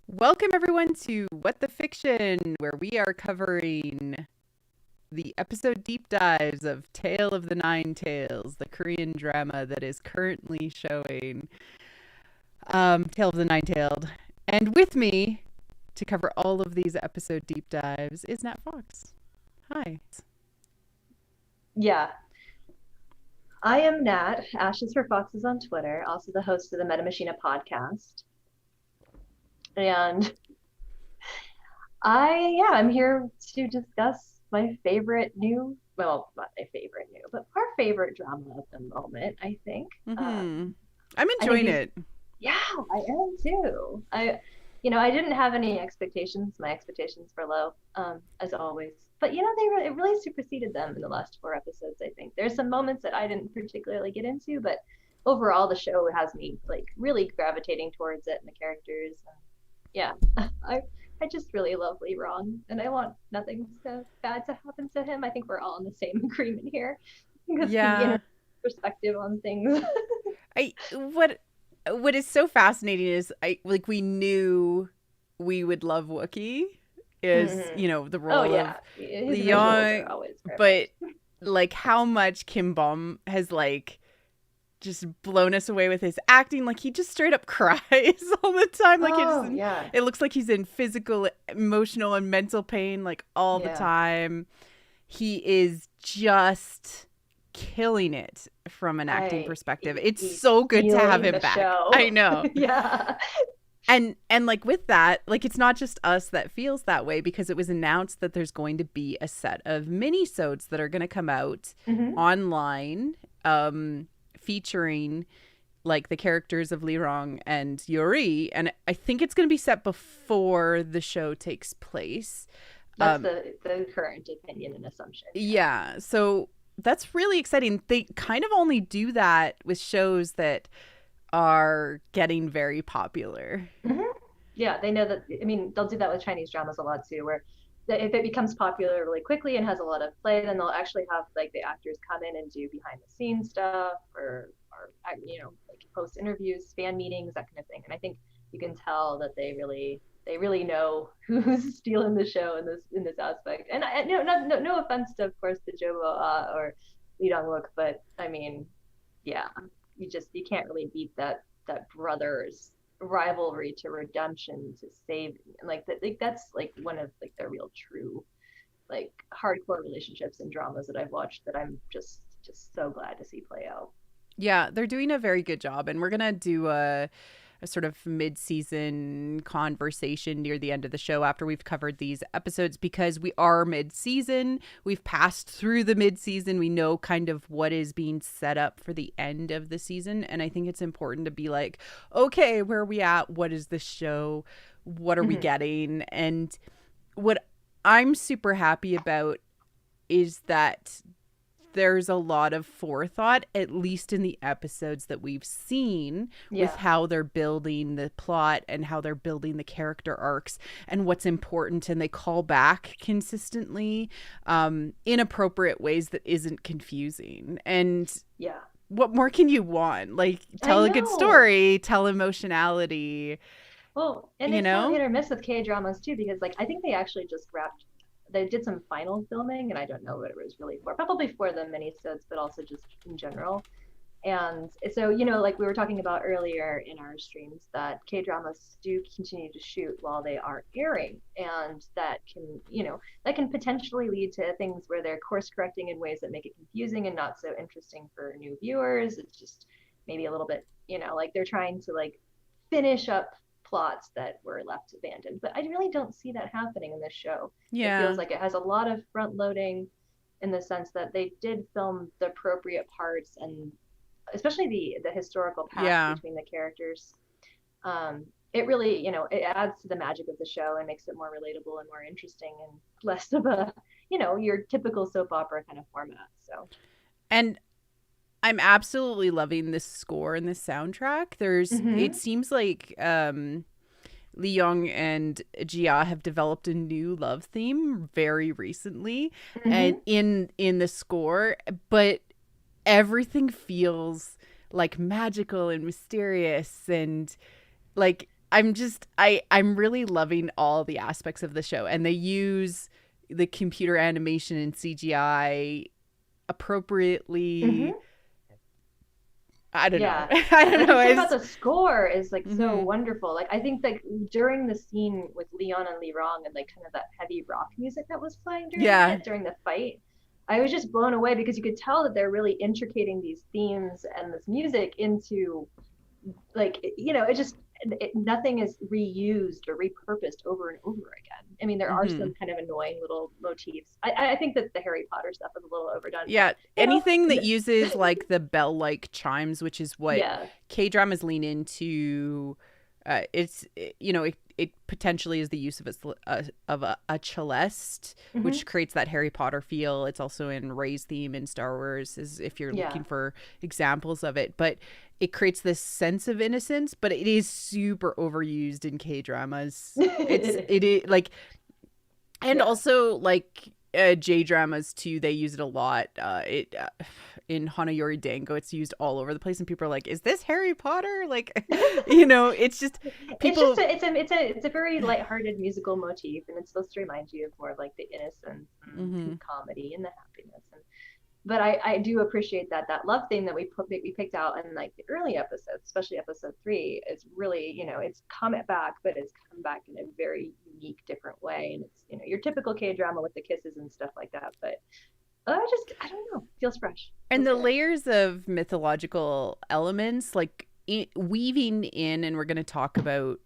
Welcome everyone to What the Fiction, where we are covering the episode deep dives of Tale of the Nine Tails, the Korean drama that is currently showing. Tale of the Nine Tailed. And with me to cover all of these episode deep dives is Nat Fox. Hi. Yeah, I am Nat, Ashes for Foxes on Twitter, also the host of the Meta Machina podcast. And I'm here to discuss my favorite new, well, not my favorite new, but our favorite drama of the moment, I think. Mm-hmm. I'm I think enjoying it. yeah, I am too. I didn't have any expectations. My expectations were low, as always. But it really superseded them in the last four episodes. I think there's some moments that I didn't particularly get into, but overall, the show has me like really gravitating towards it and the characters. And yeah, I just really love Lee Ron, and I want nothing bad to happen to him. I think we're all in the same agreement here because the Yeah. perspective on things. I what is so fascinating is we knew we would love Wookiee is, Mm-hmm. the Oh role of yeah, his visuals Leon, are always but perfect. like how much Kim Bum has like just blown us away with his acting. Like he just straight up cries all the time. Like Oh yeah, it looks like he's in physical, emotional, and mental pain like all the yeah. time. He is just killing it from an acting perspective. It's He's so good to have stealing him the back. I show. know. Yeah. And like with that, like it's not just us that feels that way, because it was announced that there's going to be a set of mini-sodes that are going to come out Hmm. online, featuring like the characters of Lirong and Yuri, and I think it's going to be set before the show takes place. That's Um, the current opinion and assumption. yeah, so that's really exciting. They kind of only do that with shows that are getting very popular. Yeah. Yeah, they know that. I mean, they'll do that with Chinese dramas a lot too, where if it becomes popular really quickly and has a lot of play, then they'll actually have like the actors come in and do behind the scenes stuff, or like post interviews, fan meetings, that kind of thing. And I think you can tell that they really know who's stealing the show in this aspect. And no offense to, of course, to Jobo or Lee Dong Wook, but I mean, yeah, you can't really beat that brothers rivalry to redemption to save, and that's like one of like the real true like hardcore relationships and dramas that I've watched that I'm just so glad to see play out. Yeah, they're doing a very good job, and we're gonna do a sort of mid-season conversation near the end of the show after we've covered these episodes, because we are mid-season. We've passed through the mid-season. We know kind of what is being set up for the end of the season, and I think it's important to be like, okay, where are we at? What is this show? What are we Mm-hmm. getting? And what I'm super happy about is that there's a lot of forethought, at least in the episodes that we've seen, with Yeah. how they're building the plot and how they're building the character arcs and what's important. And they call back consistently, in appropriate ways that isn't confusing. And Yeah, what more can you want? Like, I tell a good know. story, tell emotionality, Well, and you it's so know? hit or miss with K dramas too, because like I think they actually just wrapped. They did some final filming, and I don't know what it was really for. Probably for the minisodes, but also just in general. And so, like we were talking about earlier in our streams, that K dramas do continue to shoot while they are airing, and that can potentially lead to things where they're course correcting in ways that make it confusing and not so interesting for new viewers. It's just maybe a little bit, like they're trying to like finish up plots that were left abandoned. But I really don't see that happening in this show. It feels Yeah. like it has a lot of front loading in the sense that they did film the appropriate parts, and especially the historical past Yeah. between the characters. It really, it adds to the magic of the show and makes it more relatable and more interesting and less of a, your typical soap opera kind of format. So, And I'm absolutely loving this score and this soundtrack. It mm-hmm. seems like Lee Young and Jia have developed a new love theme very recently, and Mm-hmm. in the score, but everything feels like magical and mysterious, and like I'm really loving all the aspects of the show, and they use the computer animation and CGI appropriately. Hmm. I don't know. Yeah. I don't Like you know. said about the score is like so Mhm. wonderful. Like I think like during the scene with Leon and Lee Rong and like kind of that heavy rock music that was playing during Yeah. it during the fight, I was just blown away because you could tell that they're really intricating these themes and this music into like it just nothing is reused or repurposed over and over again. I mean, there are some Mhm. kind of annoying little motifs. I think that the Harry Potter stuff is a little overdone, but Yeah, anything that yeah. uses like the bell-like chimes, which is what Yeah. K-dramas lean into, it potentially is the use of a celeste, which Hmm. creates that Harry Potter feel. It's also in Rey's theme in Star Wars, is if you're Yeah. looking for examples of it. But it creates this sense of innocence, but it is super overused in K-dramas. It is. It is like, and Yeah. also like J dramas too. They use it a lot. It in Hanayori Dango, it's used all over the place, and people are like, "Is this Harry Potter?" Like, it's just It's just people. it's a very lighthearted musical motif, and it's supposed to remind you of more of like the innocence Hmm. and comedy and the happiness. And but I do appreciate that love theme that we picked out in like the early episodes, especially episode 3. It's really it's come back, but it's come back in a very unique, different way, and it's your typical K drama with the kisses and stuff like that. But I don't know, feels fresh, And feels the good. layers of mythological elements, like weaving in, and we're going to talk about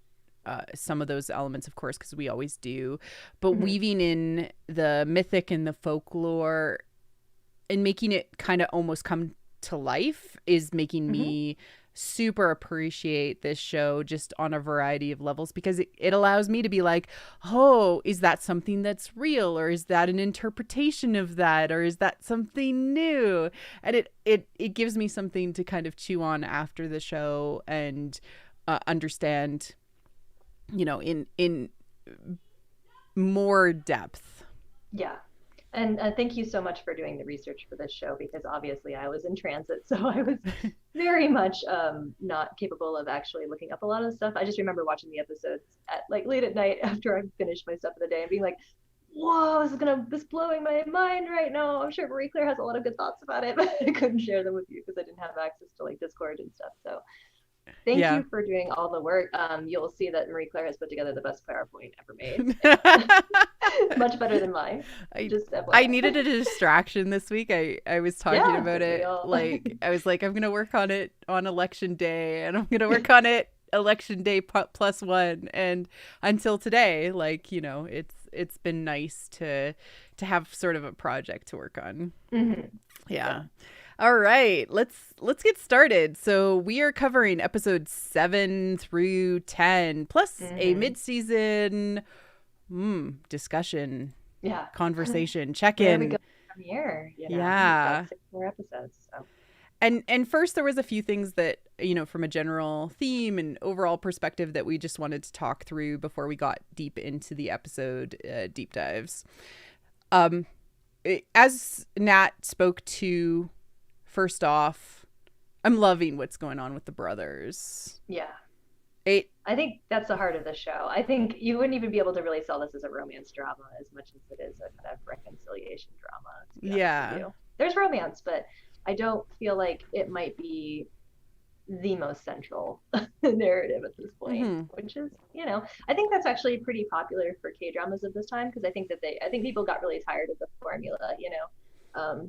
some of those elements, of course, because we always do, but Hmm. weaving in the mythic and the folklore and making it kind of almost come to life is making Hmm. me super appreciate this show just on a variety of levels, because it allows me to be like, oh, is that something that's real, or is that an interpretation of that, or is that something new? And it gives me something to kind of chew on after the show and understand, in more depth. Yeah. And thank you so much for doing the research for this show because obviously I was in transit, so I was very much not capable of actually looking up a lot of stuff. I just remember watching the episodes at like late at night after I finished my stuff for the day and being like, "Whoa, this is blowing my mind right now." I'm sure Marie Claire has a lot of good thoughts about it, but I couldn't share them with you because I didn't have access to like Discord and stuff. So thank Yeah. you for doing all the work. You'll see that Marie Claire has put together the best PowerPoint ever made, and much better than mine. I Just I FYI. needed a distraction this week. I was talking Yeah, about didn't we it, all? like I was like, I'm gonna work on it on election day, and I'm gonna work on it election day plus one, and until today, like it's been nice to have sort of a project to work on. Hmm. Yeah. Yeah. All right, let's get started. So we are covering episodes 7 through 10, plus a Hmm. mid-season discussion, Yeah. conversation, check There we go. in. Premiere. We've got Yeah. 6 more episodes. So. And first there was a few things that, from a general theme and overall perspective that we just wanted to talk through before we got deep into the episode deep dives. Um as Nat spoke to, first off, I'm loving what's going on with the brothers. Yeah. It I think that's the heart of the show. I think you wouldn't even be able to really sell this as a romance drama as much as it is a kind of reconciliation drama, to be honest with Yeah. you. There's romance, but I don't feel like it might be the most central narrative at this point, Mhm. which is, I think that's actually pretty popular for K dramas of this time because I think people got really tired of the formula.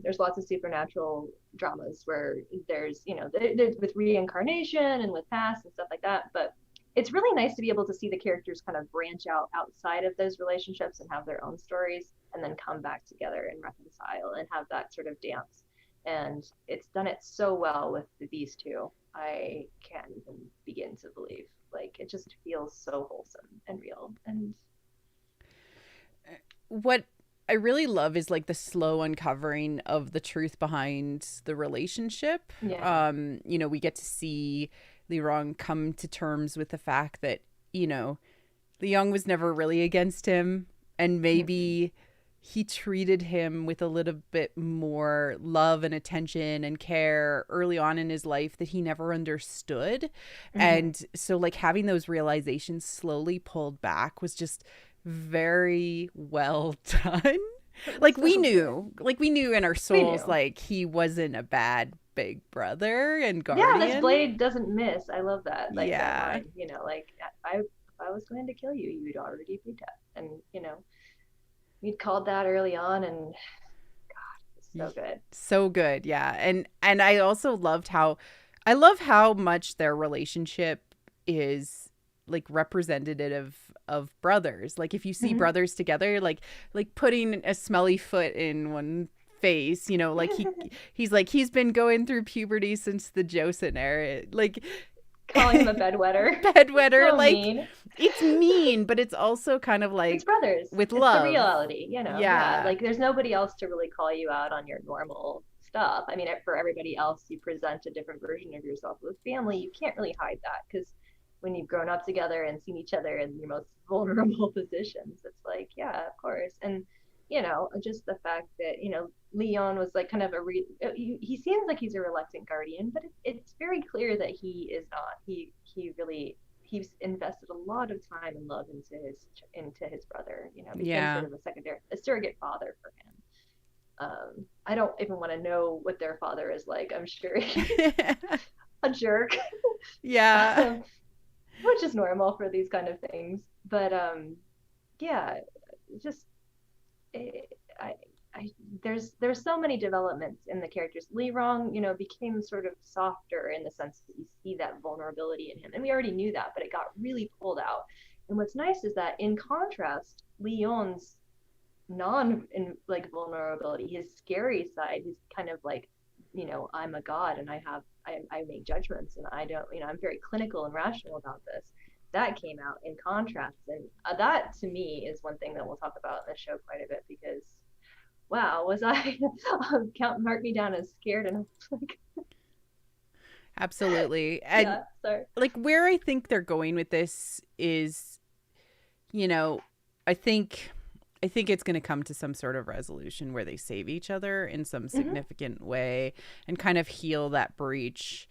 There's lots of supernatural dramas where there's, there's with reincarnation and with past and stuff like that. But it's really nice to be able to see the characters kind of branch out outside of those relationships and have their own stories and then come back together and reconcile and have that sort of dance. And it's done it so well with these two. I can't even begin to believe. Like it just feels so wholesome and real. And What I really love is like the slow uncovering of the truth behind the relationship. yeah. We get to see Lirong come to terms with the fact that, Young was never really against him, and Mm-hmm. maybe he treated him with a little bit more love and attention and care early on in his life that he never understood. Mm-hmm. And so, like, having those realizations slowly pulled back was just very well done. It was so good. Like, we knew in our We souls, knew. like, he wasn't a bad big brother and Yeah, this guardian. blade doesn't miss. I love that. Like that Yeah. line, like if I was going to kill you, you'd already be dead. And we'd called that early on, and it's so good. So good, yeah. And I also loved how I love how much their relationship is like representative of brothers. Like if you see Mm-hmm. brothers together, like putting a smelly foot in one face, like he's like he's been going through puberty since the Joseon era. Like Calling him a bedwetter. bedwetter, So like mean. it's mean, but it's also kind of It's like brothers. with It's the love. reality, Yeah, Yeah. like there's nobody else to really call you out on your normal stuff. I mean, for everybody else, you present a different version of yourself. With family, you can't really hide that because when you've grown up together and seen each other in your most vulnerable positions, it's like, yeah, of course. And just the fact that Leon was like kind of he seems like he's a reluctant guardian, but it's very clear that he is not. He really he's invested a lot of time and love into his brother. Became sort Yeah. of a surrogate father for him. I don't even want to know what their father is like. I'm sure he's a jerk, Yeah. which is normal for these kind of things. But yeah, just I, I there's so many developments in the characters. Li Rong, became sort of softer in the sense that you see that vulnerability in him, and we already knew that, but it got really pulled out. And what's nice is that in contrast, Leon's non in like vulnerability, his scary side, he's kind of like, I'm a god and I make judgments and I don't, I'm very clinical and rational about this. That came out in contrast, and that to me is one thing that we'll talk about in the show quite a bit because wow, was I count mark me down as scared and like Absolutely. And yeah, sorry. like where I think they're going with this is, you know, I think I think it's going to come to some sort of resolution where they save each other in some Mm-hmm. significant way and kind of heal that breach.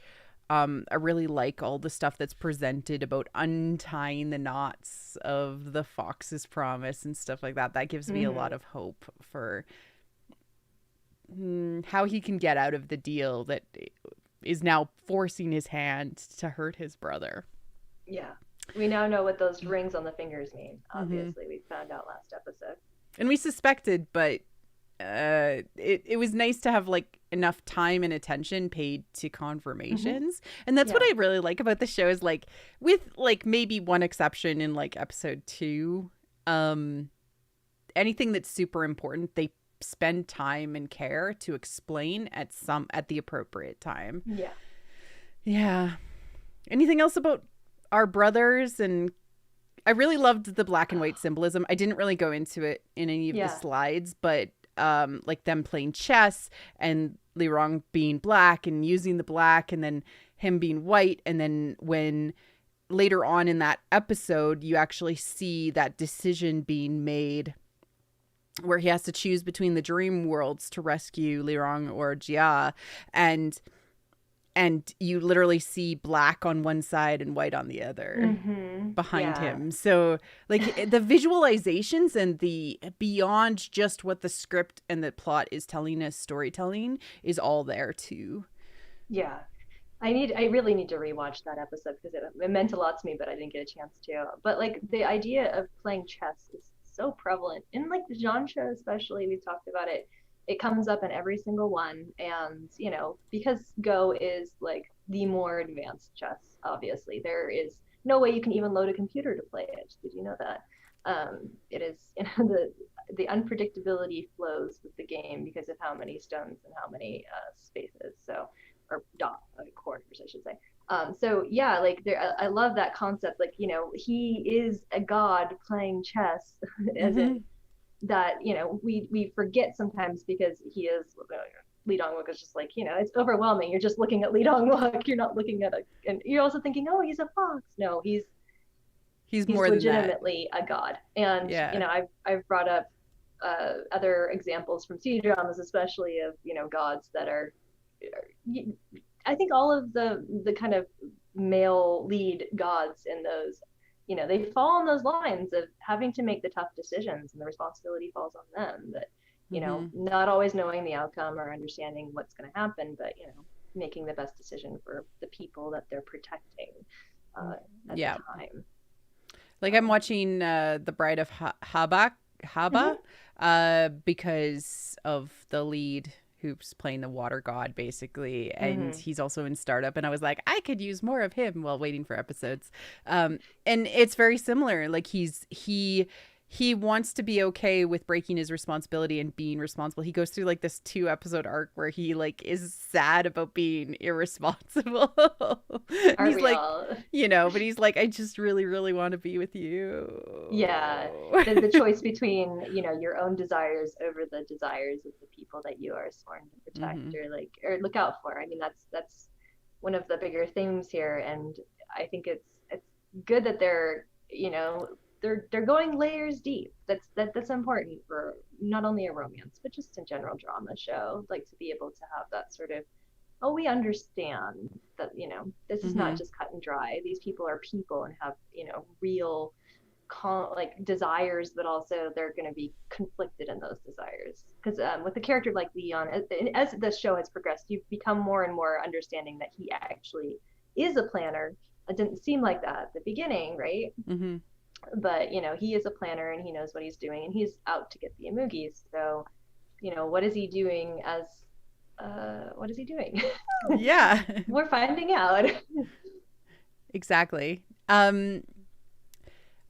I really like all the stuff that's presented about untying the knots of the fox's promise and stuff like that. That gives me a lot Mm-hmm. of hope for how he can get out of the deal that is now forcing his hand to hurt his brother. Yeah, we now know what those rings on the fingers mean. Mm-hmm. Obviously, we found out last episode. And we suspected, but it was nice to have like enough time and attention paid to Mm-hmm. confirmations. And that's what Yeah. I really like about the show is like with like maybe one exception in like episode 2, um anything that's super important, they spend time and care to explain at the appropriate time. Yeah. Yeah. Anything else about our brothers? And I really loved the black and white symbolism. I didn't really go into it in any of the Yeah. slides, but like them playing chess and Li Rong being black and using the black and then him being white. And then when later on in that episode, you actually see that decision being made where he has to choose between the dream worlds to rescue Li Rong or Jia. And you literally see black on one side and white on the other Mm-hmm. behind Yeah. him. So like the visualizations and the beyond just what the script and the plot is telling us, storytelling is all there too. Yeah. I really need to rewatch that episode because it meant a lot to me, but I didn't get a chance to. But like the idea of playing chess is so prevalent in like the genre, especially. We've talked about it. It comes up in every single one, and because Go is like the more advanced chess. Obviously, there is no way you can even load a computer to play it. Did you know that? It is the unpredictability flows with the game because of how many stones and how many spaces. So or corners, I should say. So yeah, like I love that concept. Like he is a god playing chess, as in Mm-hmm. that we forget sometimes because he is. Lee Dong Wook is just like it's overwhelming. You're just looking at Lee Dong Wook. You're not looking at and you're also thinking, oh, he's a fox. No, He's he's more than that. legitimately a god. And Yeah. I've brought up other examples from C dramas, especially of gods that are. I think all of the kind of male lead gods in those, they fall on those lines of having to make the tough decisions, and the responsibility falls on them. But not always knowing the outcome or understanding what's going to happen, but making the best decision for the people that they're protecting at the time. Like I'm watching The Bride of Haba because of the lead who's playing the water god, basically, and he's also in Startup, and I was like, I could use more of him while waiting for episodes. And it's very similar. Like he wants to be okay with breaking his responsibility and being responsible. He goes through like this 2-episode arc where he like is sad about being irresponsible. And he's like, but he's like, I just really, really want to be with you. Yeah. The choice between, your own desires over the desires of the people that you are sworn to protect or look out for. I mean, that's one of the bigger themes here. And I think it's good that they're, they're going layers deep. That's important for not only a romance, but just a general drama show. Like to be able to have that sort of, we understand that, this is not just cut and dry. These people are people and have, real desires, but also they're going to be conflicted in those desires. Because with a character like Leon, as the show has progressed, you've become more and more understanding that he actually is a planner. It didn't seem like that at the beginning, right? But he is a planner and he knows what he's doing, and he's out to get the Amugis. So what is he doing what is he doing? Yeah. We're finding out. Exactly.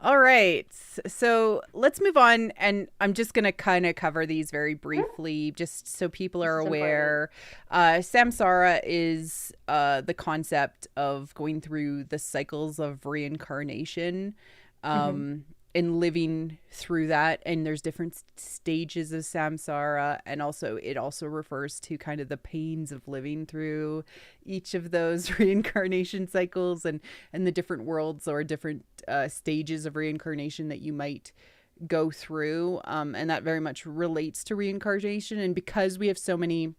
All right, so let's move on, and I'm just going to kind of cover these very briefly, just so people are aware. Samsara is the concept of going through the cycles of reincarnation, and living through that. And there's different stages of samsara, and it also refers to kind of the pains of living through each of those reincarnation cycles, and the different worlds or different stages of reincarnation that you might go through, and that very much relates to reincarnation. And because we have so many,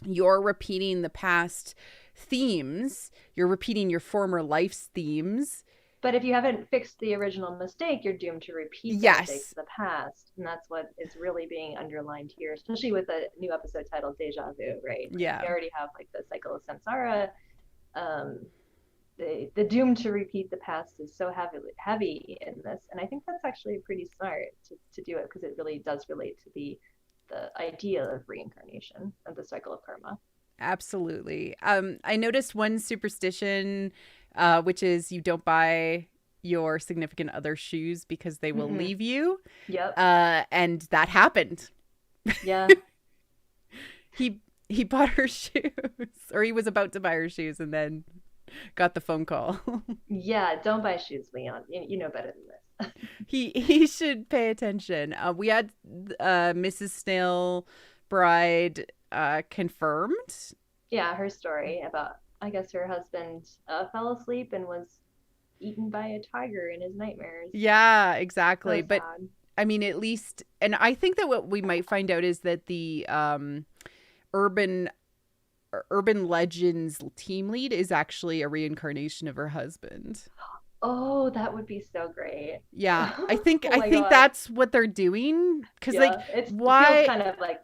you're repeating the past themes, you're repeating your former life's themes. But if you haven't fixed the original mistake, you're doomed to repeat the mistakes of the past. And that's what is really being underlined here, especially with a new episode titled Deja Vu, right? Yeah. We already have like the cycle of samsara. The doom to repeat the past is so heavy in this. And I think that's actually pretty smart to do it, because it really does relate to the idea of reincarnation and the cycle of karma. Absolutely. I noticed one superstition, which is you don't buy your significant other shoes because they will leave you. Yep. And that happened. Yeah. He bought her shoes, or he was about to buy her shoes, and then got the phone call. Yeah, don't buy shoes, Leon. You know better than this. He should pay attention. We had Mrs. Snail Bride confirmed. Yeah, her story about, I guess, her husband fell asleep and was eaten by a tiger in his nightmares. Yeah, exactly. But sad. I mean, at least, and I think that what we might find out is that the urban legends team lead is actually a reincarnation of her husband. Oh, that would be so great. Yeah, I think God. that's what they're doing, because it feels kind of like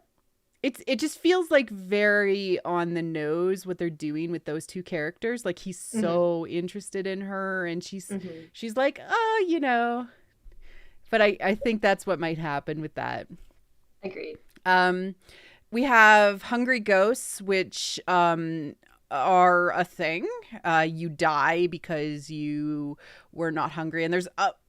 it just feels like very on the nose what they're doing with those two characters. Like he's so interested in her, and she's like, but I think that's what might happen with that. Agreed. We have hungry ghosts, which are a thing. You die because you were not hungry, and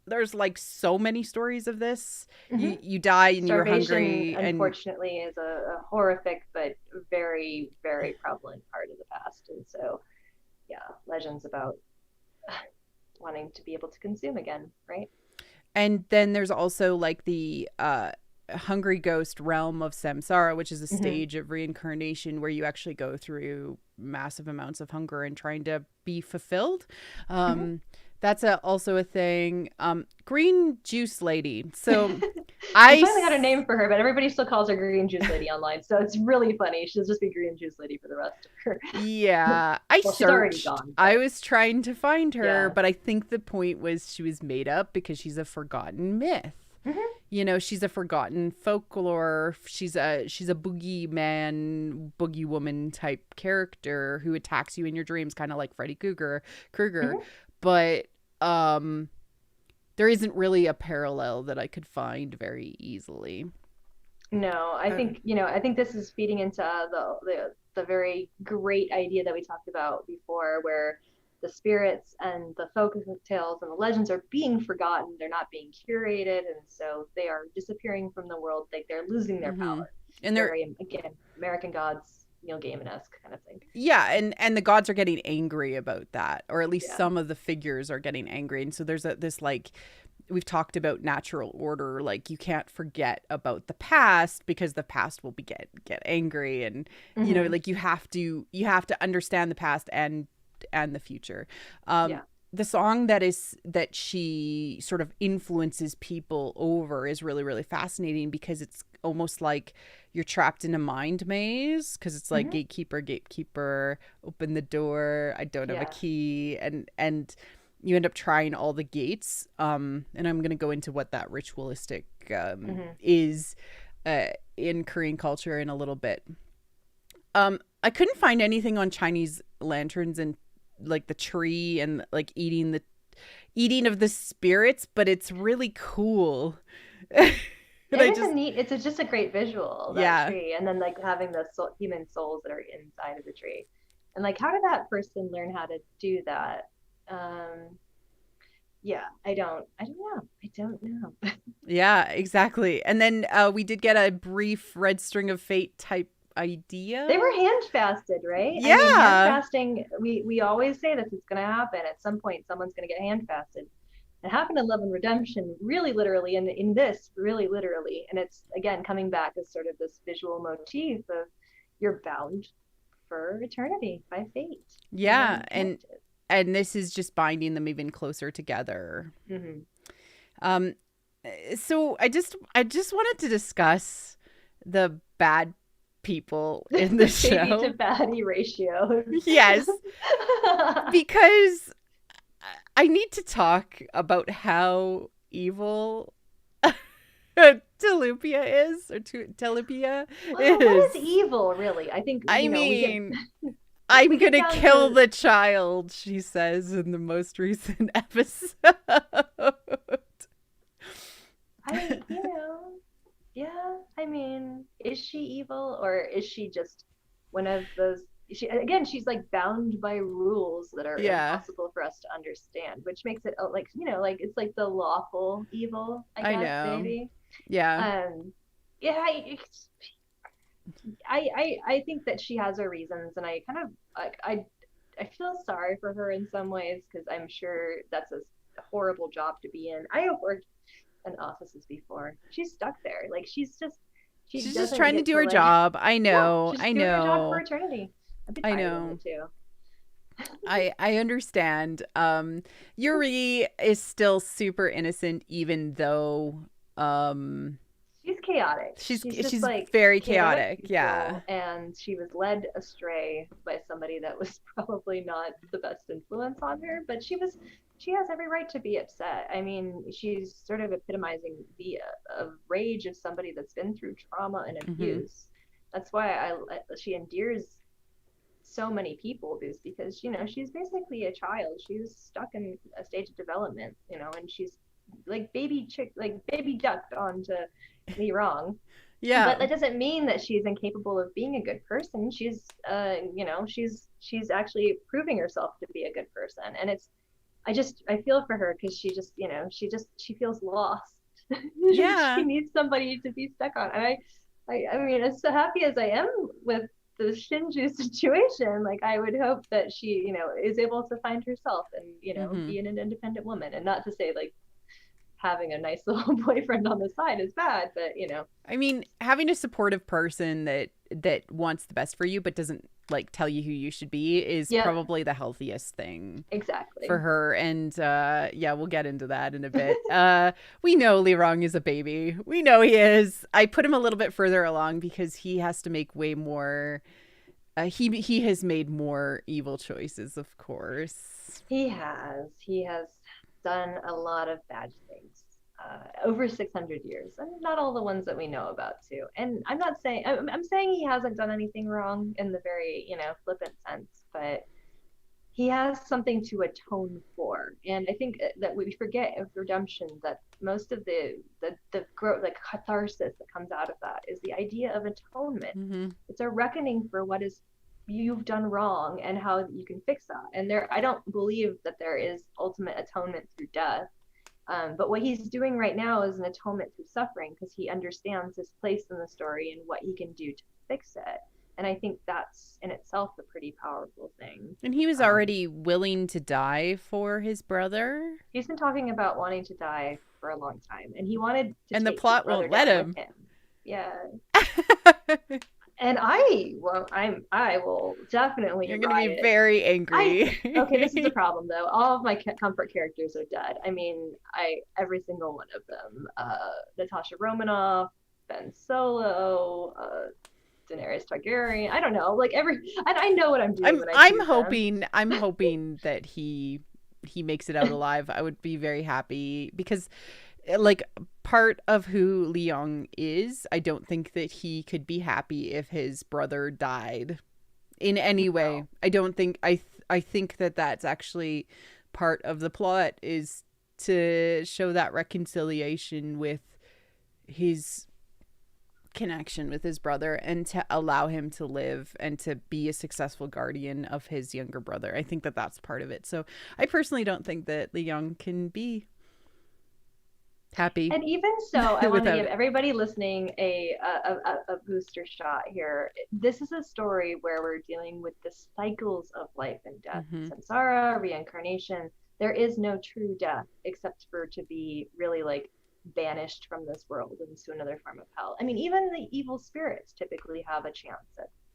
there's like so many stories of this. You die and you're hungry. Unfortunately, is a horrific but very, very prevalent part of the past. And so, yeah, legends about wanting to be able to consume again, right? And then there's also like the hungry ghost realm of samsara, which is a stage of reincarnation where you actually go through massive amounts of hunger and trying to be fulfilled. That's also a thing. Green juice lady. So We I finally got a name for her, but everybody still calls her Green Juice Lady online. So it's really funny. She'll just be Green Juice Lady for the rest of her. Yeah, I Well, she's already searched. gone, I but was trying to find her, yeah. but I think the point was she was made up because she's a forgotten myth. Hmm. You know, she's a forgotten folklore. She's a boogeyman, boogie woman type character who attacks you in your dreams, kind of like Freddy Krueger. Hmm. But um there isn't really a parallel that I could find very easily. No, I Uh, think, I think this is feeding into the very great idea that we talked about before, where the spirits and the folk tales and the legends are being forgotten. They're not being curated, and so they are disappearing from the world. Like they're losing their mm-hmm. power. And they're Very, again, American Gods, Neil Gaiman-esque kind of thing. yeah, and the gods are getting angry about that, or at least Yeah. some of the figures are getting angry. And so there's this like we've talked about natural order, like you can't forget about the past because the past will get angry, and Hmm. like you have to understand the past and the future. Yeah. The song that she sort of influences people over is really really fascinating because it's almost like you're trapped in a mind maze because it's like Hmm. gatekeeper, open the door, I don't have a Yeah. key, and you end up trying all the gates. And I'm going to go into what that ritualistic Hmm. is in Korean culture in a little bit. I couldn't find anything on Chinese lanterns and like the tree and like eating of the spirits, but it's really cool. And It I is a just neat. It's just a great visual, that yeah. tree, and then like having the human souls that are inside of the tree, and like how did that person learn how to do that? Um, yeah, I don't know. I don't know. Yeah, exactly. And then we did get a brief red string of fate type They idea. were hand fasted, right? I mean, hand Yeah. fasting. We always say this is going to happen at some point. Someone's going to get hand fasted. It happened in Love and Redemption, really literally, and in this, really literally. And it's again coming back as sort of this visual motif of you're bound for eternity by fate. Yeah, You're and connected. this is just binding them even closer together. Mm-hmm. Um so I just wanted to discuss the bad people in the The baby to show. baddie ratio. Yes, because I need to talk about how evil Telupia is, or Telupia Well, what is is. evil, really? I think, I we get mean, I'm we get gonna down kill to the child, she says in the most recent episode. I, yeah, I mean, is she evil or is she just one of those? She's like bound by rules that are Yeah, impossible for us to understand, which makes it like, like it's like the lawful evil, I I guess, know. maybe. Yeah. Um, yeah, I think that she has her reasons, and I kind of like I feel sorry for her in some ways because I'm sure that's a horrible job to be in. I have worked in offices before. She's stuck there. Like she She's just doesn't trying to get do to her like job. I yeah, know. she's I just doing her job for know. eternity. I'd be I tired of know. it too. I understand. Yuri is still super innocent even though She's chaotic. She's just she's like very chaotic chaotic. Yeah. evil, and she was led astray by somebody that was probably not the best influence on her. But she has every right to be upset. I mean, she's sort of epitomizing the rage of somebody that's been through trauma and Mhm. abuse. That's why she endears so many people is because she's basically a child. She's stuck in a stage of development, and she's like baby chick, like baby ducked onto me wrong. But Yeah. that doesn't mean that she's incapable of being a good person. She's actually proving herself to be a good person, and I feel for her because she just she feels lost. She Yeah. needs somebody to be stuck on. And I mean, as so happy as I am with the Shinju situation, like I would hope that she, is able to find herself and, Mhm. be an independent woman. And not to say like having a nice little boyfriend on the side is bad, but I mean, having a supportive person that wants the best for you but doesn't like tell you who you should be is Yeah, probably the healthiest thing exactly. for her. And yeah, we'll get into that in a bit. We know Li Rong is a baby. We know he is. I put him a little bit further along because he has to make way more. He has made more evil choices, of course. He has done a lot of bad things over 600 years, and not all the ones that we know about too. And I'm not saying I'm saying he hasn't done anything wrong in the very flippant sense, but he has something to atone for. And I think that we forget of redemption that most of the growth, like catharsis that comes out of that, is the idea of atonement. Mm-hmm. It's a reckoning for what is you've done wrong and how you can fix that. And I don't believe that there is ultimate atonement through death. But what he's doing right now is an atonement through suffering, because he understands his place in the story and what he can do to fix it. And I think that's in itself a pretty powerful thing. And he was already willing to die for his brother. He's been talking about wanting to die for a long time, and he wanted to. And take the plot won't let him. Yeah. And I will definitely. You're going to be very angry. Okay, this is the problem though. All of my comfort characters are dead. I mean, every single one of them. Natasha Romanoff, Ben Solo, Daenerys Targaryen. I don't know. Like I know what I'm doing. I'm hoping that he makes it out alive. I would be very happy because, like, part of who Leon is, I don't think that he could be happy if his brother died in any way. I don't think I think that that's actually part of the plot, is to show that reconciliation with his connection with his brother and to allow him to live and to be a successful guardian of his younger brother. I think that that's part of it. So I personally don't think that Leon can be happy. And even so, I want to give everybody listening a booster shot here. This is a story where we're dealing with the cycles of life and death, samsara, reincarnation. There is no true death except for to be really like banished from this world into another form of hell. I mean, even the evil spirits typically have a chance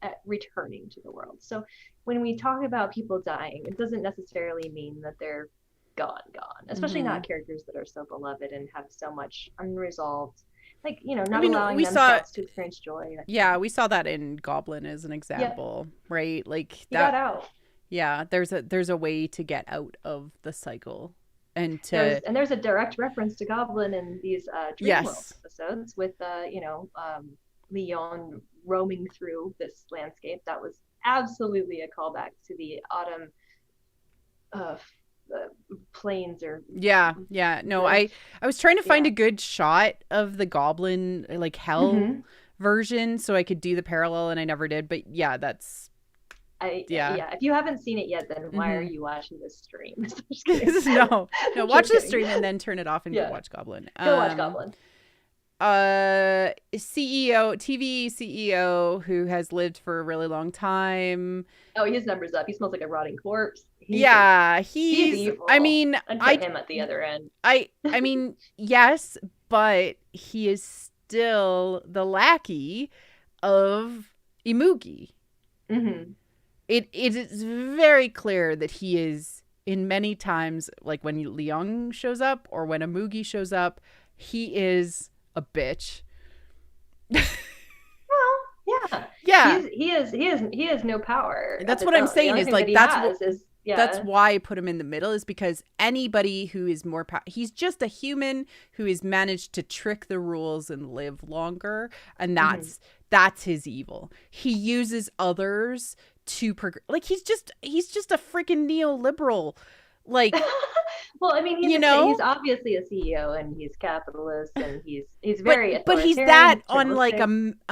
at returning to the world. So when we talk about people dying, it doesn't necessarily mean that they're gone, especially not characters that are so beloved and have so much unresolved, like, not allowing themselves to experience joy. Yeah, we saw that in Goblin as an example, right? Like he got out. Yeah, there's a way to get out of the cycle. And there's a direct reference to Goblin in these Dreamworld episodes with Leon roaming through this landscape. That was absolutely a callback to the autumn plains or I was trying to find a good shot of the Goblin like hell version so I could do the parallel, and I never did. But yeah, that's if you haven't seen it yet, then why are you watching this stream? no watch the stream and then turn it off and go watch Goblin. Go watch Goblin. TV CEO who has lived for a really long time. Oh, his number's up. He smells like a rotting corpse. He's evil. I mean, I put him at the other end. I mean, yes, but he is still the lackey of Imugi. It is very clear that he is, in many times, like when Leon shows up or when Imugi shows up, he is a bitch. Well, yeah. He has no power. That's what I'm saying, is like that's why I put him in the middle, is because anybody who is more he's just a human who has managed to trick the rules and live longer, and that's his evil. He uses others to like he's just a freaking neoliberal. Like, well, I mean, he's obviously a CEO and he's capitalist and he's very but he's that on like a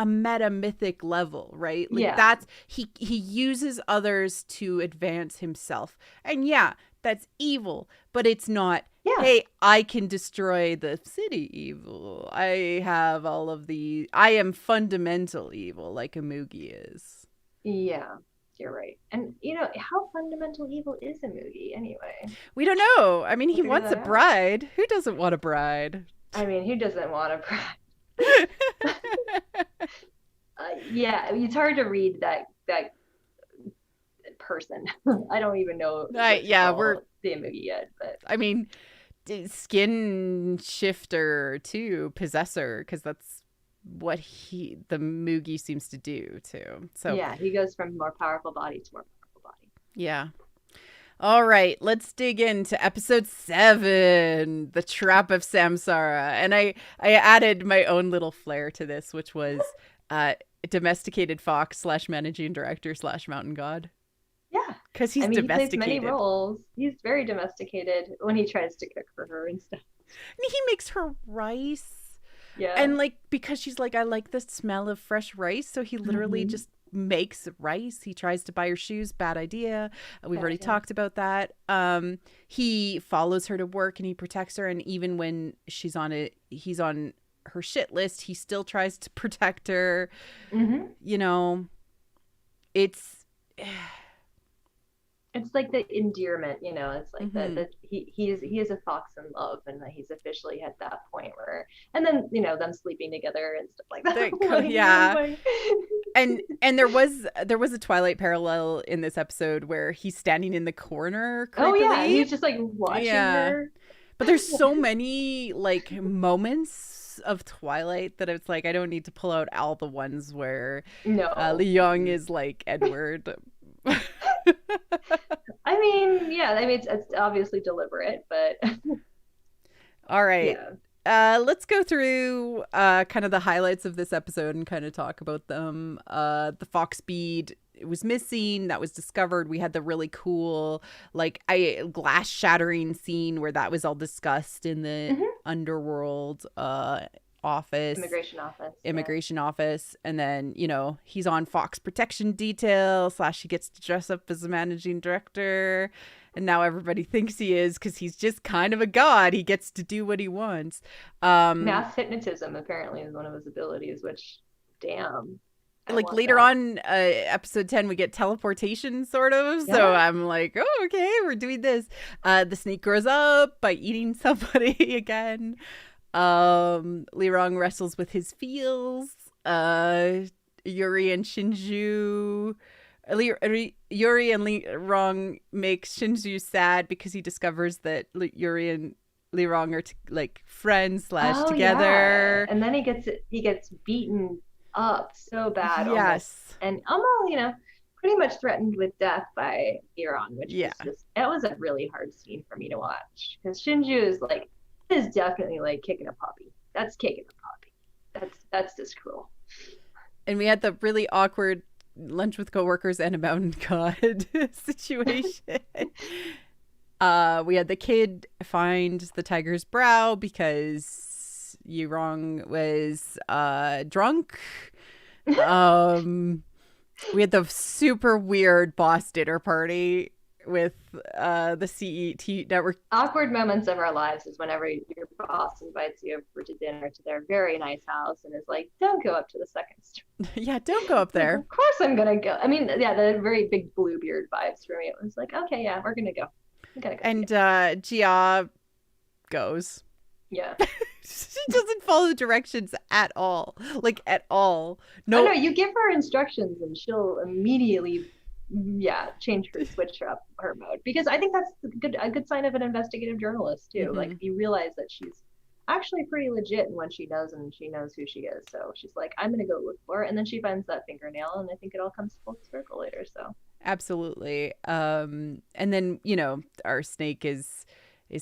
meta mythic level, right? Like that's he uses others to advance himself, and that's evil, but it's not. Hey, I can destroy the city evil. I have all of I am fundamental evil, like Imugi is. Yeah. You're right. And how fundamental evil is Imugi anyway? We don't know. I mean, he wants a bride. Who doesn't want a bride? I mean, who doesn't want a bride? It's hard to read that person. I don't even know what to Yeah, call the Mugi yet, but I mean, skin shifter too, possessor, because that's what the Mugi seems to do too. So yeah, he goes from more powerful body to more powerful body. yeah. All right, let's dig into episode 7, The Trap of Samsara. And I added my own little flair to this, which was domesticated fox slash managing director slash mountain god. Yeah. Because he's I mean, he plays many domesticated. roles. He's very domesticated when he tries to cook for her and stuff. And he makes her rice. Yeah. And like, because she's like, I like the smell of fresh rice. So he literally just makes rice. He tries to buy her shoes. Bad idea. We've already talked about that. He follows her to work and he protects her. And even when he's on her shit list, he still tries to protect her. You know, it's like the endearment, you know. It's like that he is a fox in love, and that he's officially at that point where, and then, you know, them sleeping together and stuff like that. Yeah. And there was a Twilight parallel in this episode where he's standing in the corner creepily. Oh yeah, he's just like watching her. But there's so many like moments of Twilight that it's like I don't need to pull out all the ones where Lee Young is like Edward. I mean, yeah, I mean, it's obviously deliberate, but all right. Yeah. Let's go through kind of the highlights of this episode and kind of talk about them. The fox speed, it was missing. That was discovered. We had the really cool like glass shattering scene where that was all discussed in the underworld office, immigration office. And then, you know, he's on Fox protection detail / he gets to dress up as a managing director, and now everybody thinks he is because he's just kind of a god. He gets to do what he wants. Mass hypnotism apparently is one of his abilities, which damn, like later on episode 10 we get teleportation sort of. So I'm like, oh, okay, we're doing this. The snake grows up by eating somebody again. Lee Rong wrestles with his feels. Yuri and Shinju. Yuri and Lee Rong make Shinju sad because he discovers that Yuri and Lee Rong are like friends / together. Yeah. And then he gets beaten up so bad. Yes. Almost, you know, pretty much threatened with death by Lee Rong, which that was a really hard scene for me to watch because Shinju is definitely like kicking a puppy. That's kicking a puppy. That's just cruel. And we had the really awkward lunch with coworkers and a mountain god situation. We had the kid find the tiger's brow because Yurong was drunk. We had the super weird boss dinner party with the CET network. Awkward moments of our lives is whenever your boss invites you over to dinner to their very nice house and is like, don't go up to the second story. Yeah, don't go up there. Of course I'm gonna go. I mean, yeah, the very big Bluebeard vibes for me. It was like, okay, yeah, we're gonna go. And Jia goes. Yeah. She doesn't follow directions at all. Like, at all. No, you give her instructions and she'll immediately switch her mode, because I think that's a good sign of an investigative journalist too. Like, you realize that she's actually pretty legit in what she does, and she knows who she is. So she's like, I'm gonna go look for it, and then she finds that fingernail, and I think it all comes full circle later. So absolutely. And then, you know, our snake is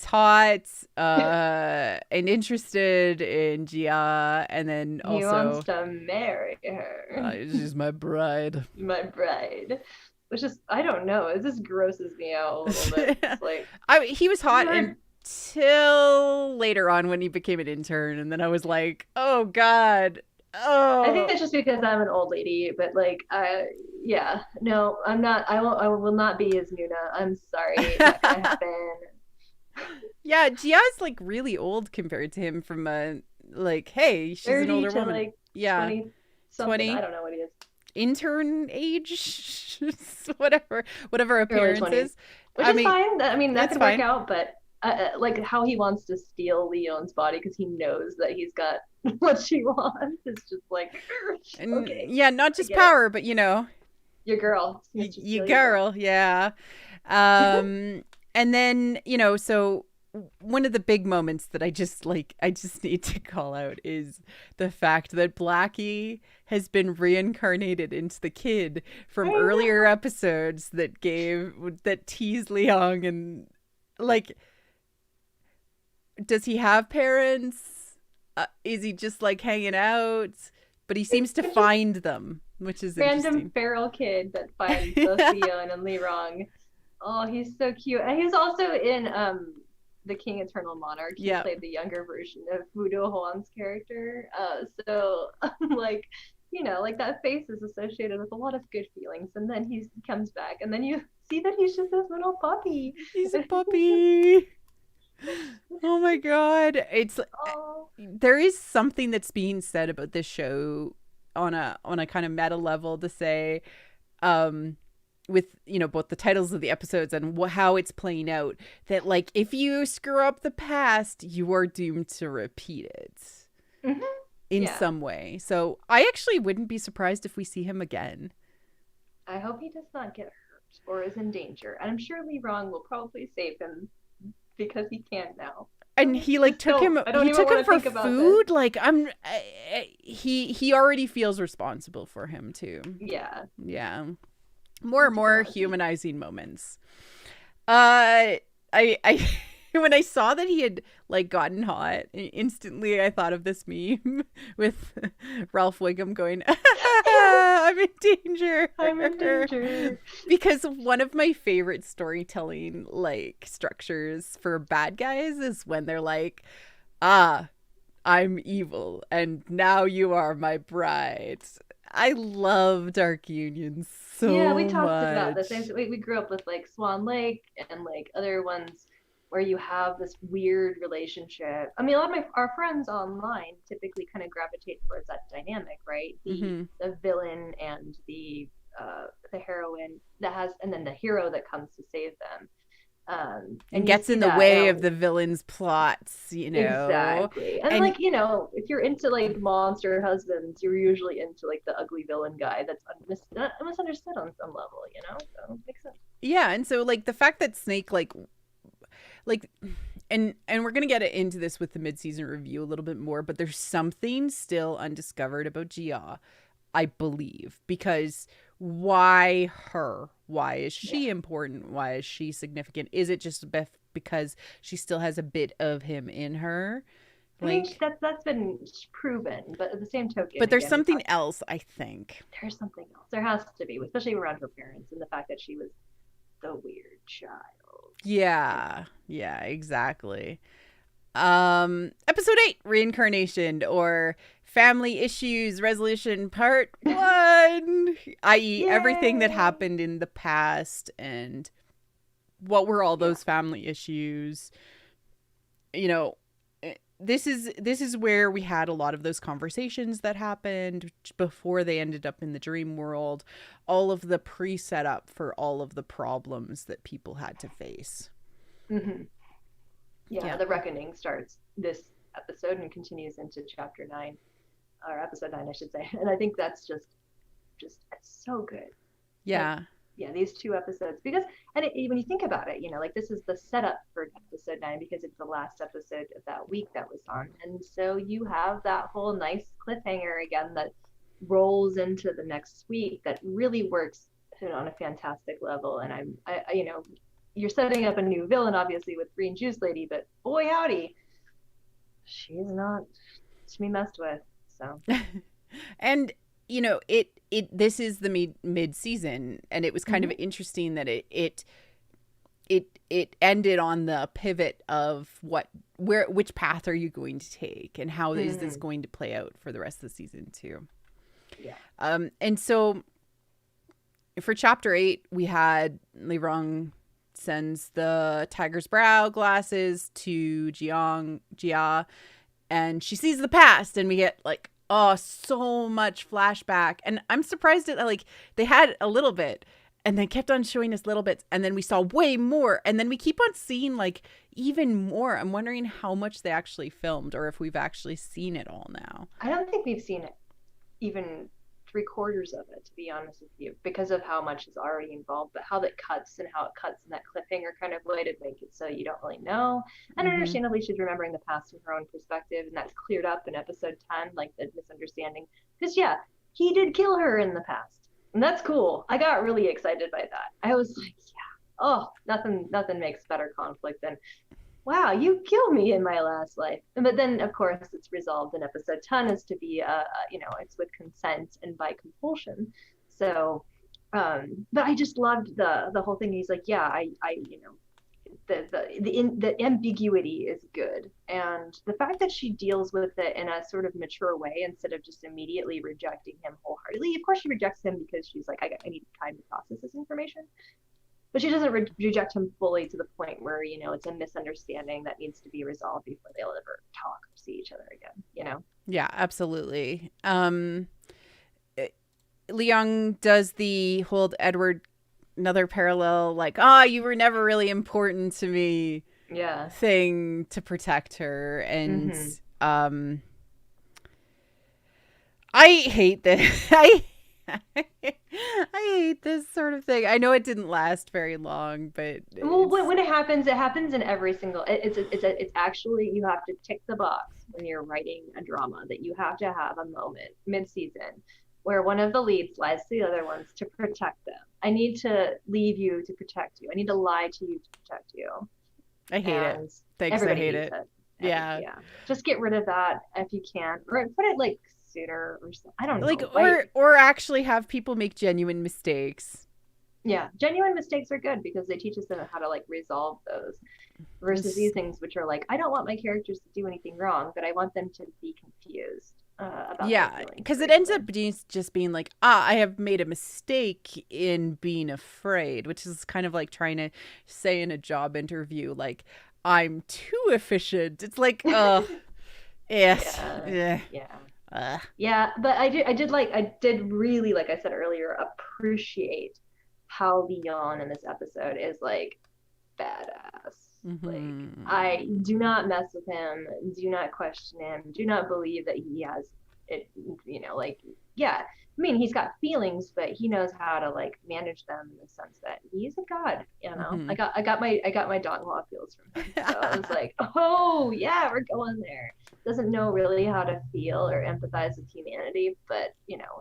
hot and interested in Jia, and then also he wants to marry her. She's my bride. My bride. Which is, I don't know, it just grosses me out a little bit. It's like, he was hot until later on when he became an intern, and then I was like, oh god. Oh, I think it's just because I'm an old lady, but like, no, I'm not. I will not be as Nuna. I'm sorry. Not gonna happen. Yeah, Jia's like really old compared to him. From like, hey, she's an older woman. Like 20. I don't know what he is. Intern age, whatever appearances. Which is fine. I mean, that could work out, but like how he wants to steal Leon's body because he knows that he's got what she wants. It's just like, okay. Yeah, not just power, but you know, your girl, Mr. You Steal your girl. girl, yeah. Um, and then, so one of the big moments that I just need to call out is the fact that Blackie has been reincarnated into the kid from I earlier know. episodes that teased Liang. And like, does he have parents? Is he just like hanging out? But he seems to It's just find them, which is random interesting. feral kid that finds both Leon and Lee Rong. Oh, he's so cute. And he's also in The King Eternal Monarch. He Yeah. played the younger version of Wudo Huan's character. So like, like that face is associated with a lot of good feelings. And then he comes back, and then you see that he's just this little puppy. He's a puppy. Oh my god. It's Oh, there is something that's being said about this show on a kind of meta level to say with both the titles of the episodes and how it's playing out, that like if you screw up the past, you are doomed to repeat it mm-hmm. in Yeah. some way. So I actually wouldn't be surprised if we see him again. I hope he does not get hurt or is in danger. And I'm sure Lee Rong will probably save him because he can now. And he like Just don't. I don't he even took want him to for think about this. food. Like he already feels responsible for him too. Yeah. Yeah. More and more humanizing moments. I when I saw that he had like gotten hot, instantly I thought of this meme with Ralph Wiggum going, "I'm in danger. I'm in danger." Because one of my favorite storytelling like structures for bad guys is when they're like, "Ah, I'm evil, and now you are my bride." I love Dark Union Yeah, we so talked about this. much. We grew up with like Swan Lake and like other ones where you have this weird relationship. I mean, a lot of our friends online typically kind of gravitate towards that dynamic, right? Mm-hmm. The villain and the heroine that has, and then the hero that comes to save them. And And you gets see in the that in way a of the villain's plots, exactly. And And like, if you're into like monster husbands, you're usually into like the ugly villain guy that's misunderstood on some level. So it makes sense. yeah, and so like the fact that Snake like and we're gonna get into this with the mid-season review a little bit more, but there's something still undiscovered about Gia, I believe, because why her? Why is Yeah. she important? Why is she significant? Is it just because she still has a bit of him in her? I mean, Like, that's been proven, but at the same token, but there's again, we something talked. else, I think. There's something else. There has to be, especially around her parents and the fact that she was the weird child. Yeah, yeah, exactly. Episode 8, Reincarnation, or Family Issues Resolution Part 1, i.e. everything that Yay! happened in the past and what were all Yeah. those family issues. You know, this is where we had a lot of those conversations that happened before they ended up in the dream world, all of the pre-setup for all of the problems that people had to face. Mm-hmm. Yeah, Yeah. the reckoning starts this episode and continues into chapter 9, or episode 9, I should say. And I think that's just it's so good. Like, Yeah. yeah, these 2 episodes, because when you think about it, like this is the setup for episode 9 because it's the last episode of that week that was on, and so you have that whole nice cliffhanger again that rolls into the next week that really works on a fantastic level. And you're setting up a new villain, obviously, with Green Juice Lady, but boy howdy, she's not to be messed with. So And it this is the mid season, and it was kind of mm-hmm. interesting that it ended on the pivot of which path are you going to take, and how is this going to play out for the rest of the season too. Yeah. And so for chapter 8, we had Li Rong sends the Tiger's Brow glasses to Jia, and she sees the past, and we get like, oh, so much flashback. And I'm surprised at like they had a little bit and then kept on showing us little bits, and then we saw way more, and then we keep on seeing like even more. I'm wondering how much they actually filmed, or if we've actually seen it all now. I don't think we've seen even 3/4 of it, to be honest with you, because of how much is already involved, but how that cuts and how it cuts in that cliffhanger kind of way to make it so you don't really know. And Mm-hmm. understandably, she's remembering the past from her own perspective, and that's cleared up in episode 10, like the misunderstanding. Because, yeah, he did kill her in the past. And that's cool. I got really excited by that. I was like, yeah, oh, nothing makes better conflict than, wow, you killed me in my last life. But then, of course, it's resolved in episode 10 as to be, it's with consent and by compulsion. So, but I just loved the whole thing. He's like, yeah, the ambiguity is good, and the fact that she deals with it in a sort of mature way instead of just immediately rejecting him wholeheartedly. Of course, she rejects him because she's like, I need time to process this information, but she doesn't reject him fully to the point where it's a misunderstanding that needs to be resolved before they'll ever talk or see each other again. Yeah, absolutely. Leung does the hold Edward another parallel, like, you were never really important to me Yeah. thing to protect her. And I hate this. I hate this sort of thing. I know it didn't last very long, but well, when it happens in every single. It's actually, you have to tick the box when you're writing a drama that you have to have a moment mid-season where one of the leads lies to the other ones to protect them. I need to leave you to protect you. I need to lie to you to protect you. I hate it. Thanks, I hate it. Yeah. Just get rid of that if you can, or put it like sooner or something. I don't know. Like, or actually have people make genuine mistakes. Yeah, genuine mistakes are good because they teach us how to like resolve those. Versus these things, which are like, I don't want my characters to do anything wrong, but I want them to be confused about. Yeah, because it ends up just being like, I have made a mistake in being afraid, which is kind of like trying to say in a job interview, like, I'm too efficient. It's like, yeah. Yeah, but I did really, like I said earlier, appreciate how Leon in this episode is like badass. Like, I do not mess with him, do not question him, do not believe that he has it, yeah, I mean, he's got feelings, but he knows how to like manage them in the sense that he's a god. I got my Donghua feels from him. So I was like, oh yeah, we're going there. Doesn't know really how to feel or empathize with humanity, but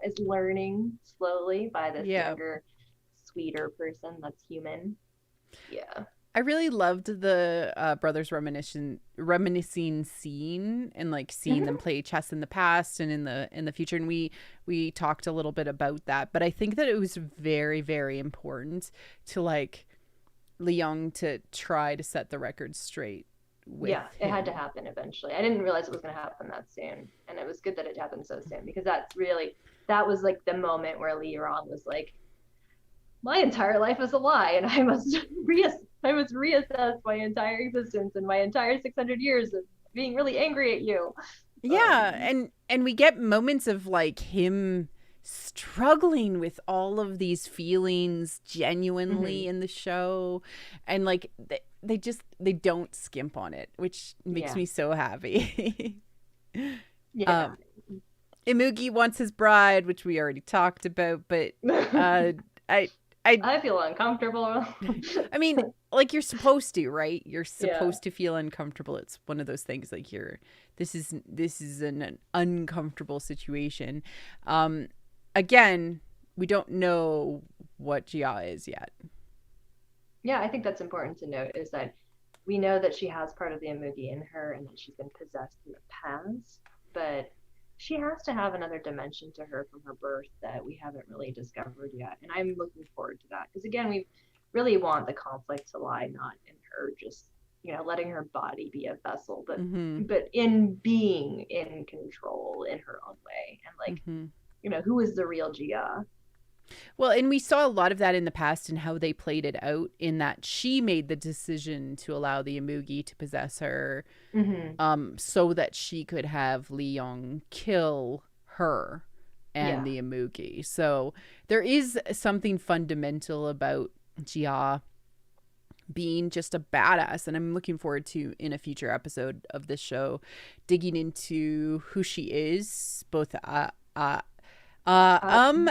is learning slowly by this younger, sweeter person that's human. Yeah. I really loved the brothers reminiscing scene and like seeing them play chess in the past and in the future, and we talked a little bit about that. But I think that it was very, very important to like Leung to try to set the record straight. It had to happen eventually. I didn't realize it was going to happen that soon, and it was good that it happened so soon, because that was like the moment where Leon was like, my entire life is a lie, and I must reassess my entire existence and my entire 600 years of being really angry at you. Yeah, and we get moments of like him struggling with all of these feelings genuinely in the show, and like they don't skimp on it, which makes me so happy. Imugi wants his bride, which we already talked about, but I feel uncomfortable. I mean, like, you're supposed to, right? You're supposed to feel uncomfortable. It's one of those things, like, this is an uncomfortable situation. Again, we don't know what Jia is yet. Yeah, I think that's important to note, is that we know that she has part of the Imugi in her and that she's been possessed in the past, but she has to have another dimension to her from her birth that we haven't really discovered yet. And I'm looking forward to that, because again, we really want the conflict to lie not in her just letting her body be a vessel, but in being in control in her own way, and like who is the real Jia. Well, and we saw a lot of that in the past and how they played it out, in that she made the decision to allow the Imugi to possess her, so that she could have Leong kill her and the Imugi. So there is something fundamental about Jia being just a badass, and I'm looking forward to, in a future episode of this show, digging into who she is, both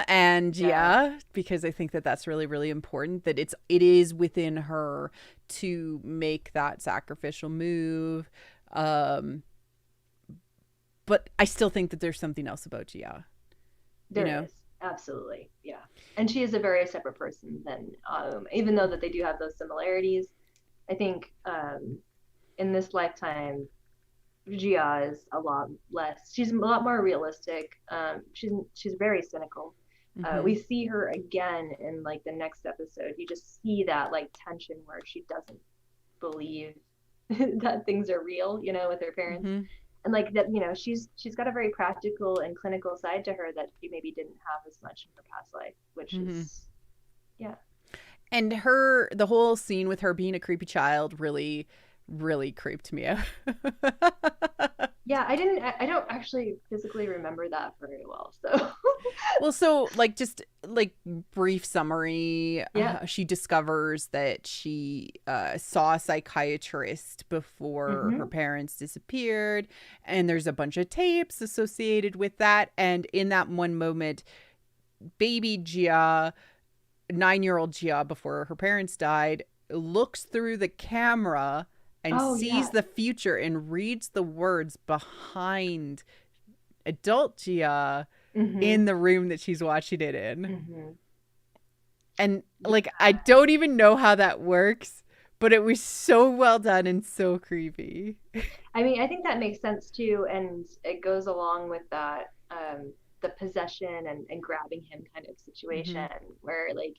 And Yeah, yeah, because I think that that's really, really important that it is within her to make that sacrificial move. Um, but I still think that there's something else about Gia, you there know? is. Absolutely. Yeah. And she is a very separate person than even though that they do have those similarities. I think in this lifetime Gia is a lot less. She's a lot more realistic. She's very cynical. Mm-hmm. We see her again in like the next episode. You just see that like tension where she doesn't believe that things are real, you know, with her parents, Mm-hmm. and like that, you know, she's got a very practical and clinical side to her that she maybe didn't have as much in her past life, which Mm-hmm. is yeah. And the whole scene with her being a creepy child really, really creeped me out. Yeah, I don't actually physically remember that very well. So Well, so like just like brief summary, yeah. she discovers that she saw a psychiatrist before her Mm-hmm. parents disappeared, and there's a bunch of tapes associated with that. And in that one moment, baby Gia, 9-year-old Gia, before her parents died, looks through the camera and Oh sees yeah. the future and reads the words behind adult Gia Mm-hmm. in the room that she's watching it in. Mm-hmm. And Yeah. like, I don't even know how that works, but it was so well done and so creepy. I mean, I think that makes sense too, and it goes along with that the possession and grabbing him kind of Mm-hmm. situation where like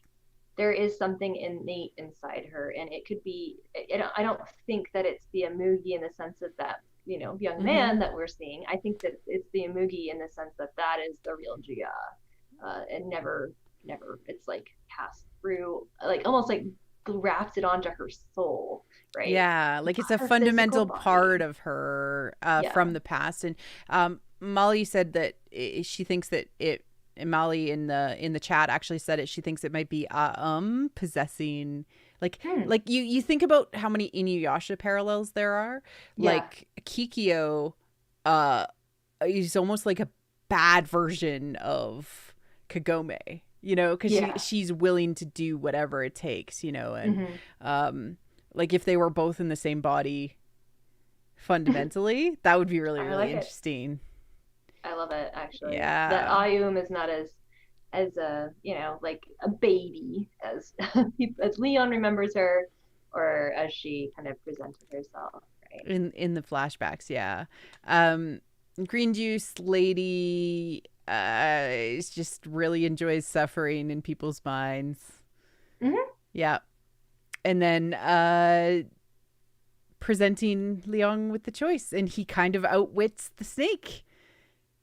there is something innate inside her, and it could be. I don't think that it's the Amugi in the sense of that you know young Mm-hmm. man that we're seeing. I think that it's the Amugi in the sense that that is the real Gia, and never it's like passed through, like almost like grafted onto her soul, right? Yeah, like it's a Not her physical fundamental part body. of her Yeah. from the past. And Molly said that she thinks that it. And Molly in the chat actually said it. She thinks it might be possessing, Hmm. like you think about how many Inuyasha parallels there are. Yeah. Like Kikyo, uh, is almost like a bad version of Kagome, you know, because Yeah. she's willing to do whatever it takes, you know, and Hmm. um, like if they were both in the same body fundamentally, that would be really I really like it. interesting. I love it actually. That Yeah. Ayum is not as a you know like a baby as as Leon remembers her, or as she kind of presented herself, right? In the flashbacks, yeah. um Green Juice Lady is just really enjoys suffering in people's minds. Hmm. Yeah. And then presenting Leon with the choice, and he kind of outwits the snake,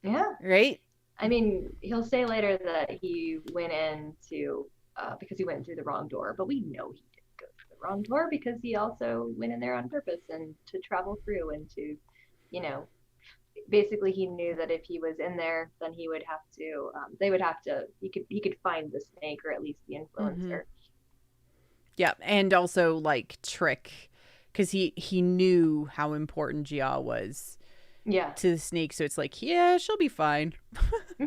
Yeah. right? I mean, he'll say later that he went in to because he went through the wrong door, but we know he didn't go through the wrong door because he also went in there on purpose and to travel through and to, you know, basically he knew that if he was in there, then he would have to, they would have to, he could find the snake or at least the Mm-hmm. influencer. Yeah, and also like Trick, because he knew how important Gia was Yeah. to the snake, so it's like, yeah, she'll be fine. Hmm.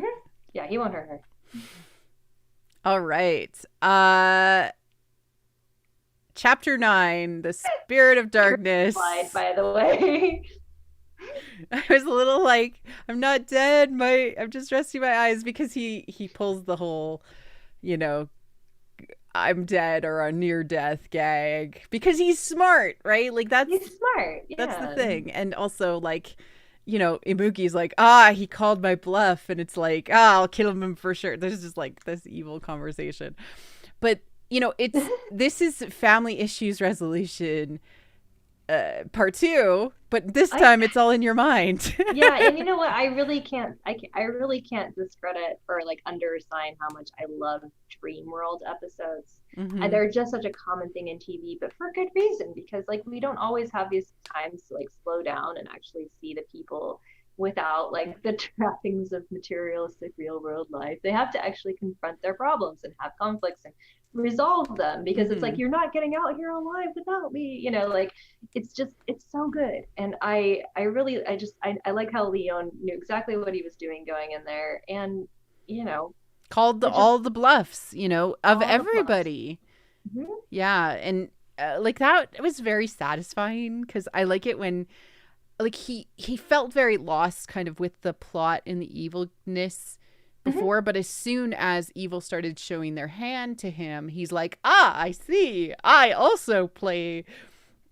Yeah, he won't hurt her. All right. Chapter 9, The Spirit of Slide, Darkness. by the way. I was a little like, I'm not dead. I'm just resting my eyes, because he pulls the whole, you know, I'm dead or a near death gag, because he's smart, right? Like He's smart. that's the Yeah. thing. And also like, you know, Ibuki's like, he called my bluff, and it's like, I'll kill him for sure. There's just like this evil conversation. But you know, this is family issues resolution part 2, but this I time it's all in your mind. Yeah, and you know what? I really can't discredit or like undersign how much I love Dream World episodes. Mm-hmm. They're just such a common thing in TV, but for good reason because like we don't always have these times to like slow down and actually see the people without like the trappings of materialistic real world life. They have to actually confront their problems and have conflicts and resolve them because it's Mm-hmm. like you're not getting out here alive without me, you know, like it's just it's so good. And I really I like how Leon knew exactly what he was doing going in there, and you know, Called which is all the bluffs, you know, of all the plus. everybody. Hmm. Yeah, and like that was very satisfying because I like it when like he felt very lost kind of with the plot and the evilness Hmm. before, but as soon as evil started showing their hand to him, he's like, ah, I see, I also play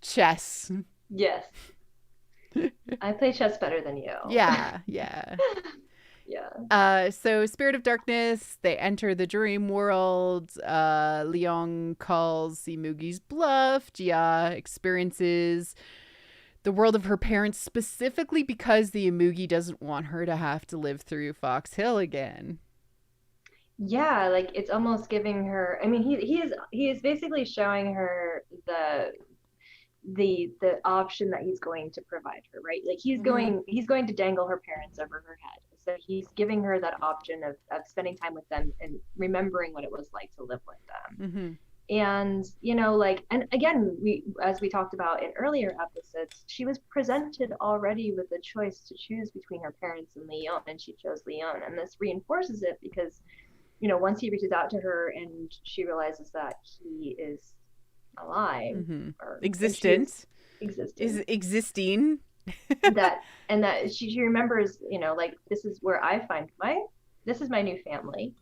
chess. Yes, I play chess better than you. Yeah, yeah. Yeah. So Spirit of Darkness, they enter the dream world. Leong calls Imugi's bluff. Jia experiences the world of her parents specifically because the Imugi doesn't want her to have to live through Fox Hill again. Yeah, like it's almost giving her, I mean, he is basically showing her the option that he's going to provide her, right? Like Mm-hmm. he's going to dangle her parents over her head. So he's giving her that option of spending time with them and remembering what it was like to live with them. Mm-hmm. And like, and again, we, as we talked about in earlier episodes, she was presented already with the choice to choose between her parents and Leon, and she chose Leon. And this reinforces it because once he reaches out to her and she realizes that he is alive, Mm-hmm. or and she is Existent is existent, existing. that and that she remembers, like, this is where I find this is my new family.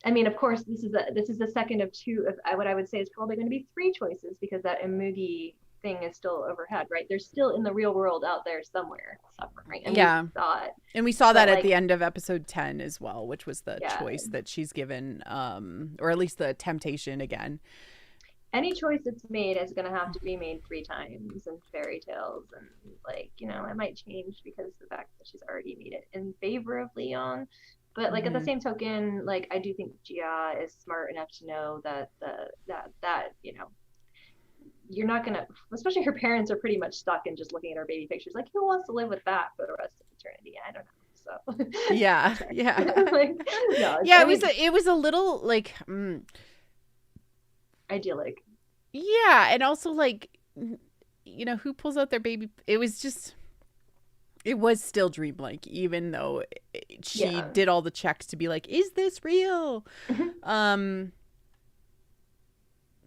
I mean, of course, this is the second of two of what I would say is probably going to be three choices, because that Imugi thing is still overhead, right? They're still in the real world out there somewhere suffering, and we Yeah. saw it. And we saw that But at the like, end of episode 10 as well, which was the yeah, choice that she's given, or at least the temptation again. any choice that's made is going to have to be made three times in fairy tales, and like, it might change because of the fact that she's already made it in favor of Leon. But like, at the Mm-hmm. same token, like, I do think Gia is smart enough to know that you're not gonna, especially her parents are pretty much stuck in just looking at her baby pictures. Like, who wants to live with that for the rest of eternity? I don't Yeah, know. yeah. So like, no, Yeah, I mean, it was a little like idyllic. yeah, and also like you know, who pulls out their baby, it was just it was still dreamlike even though she Yeah. did all the checks to be like, is this real? Um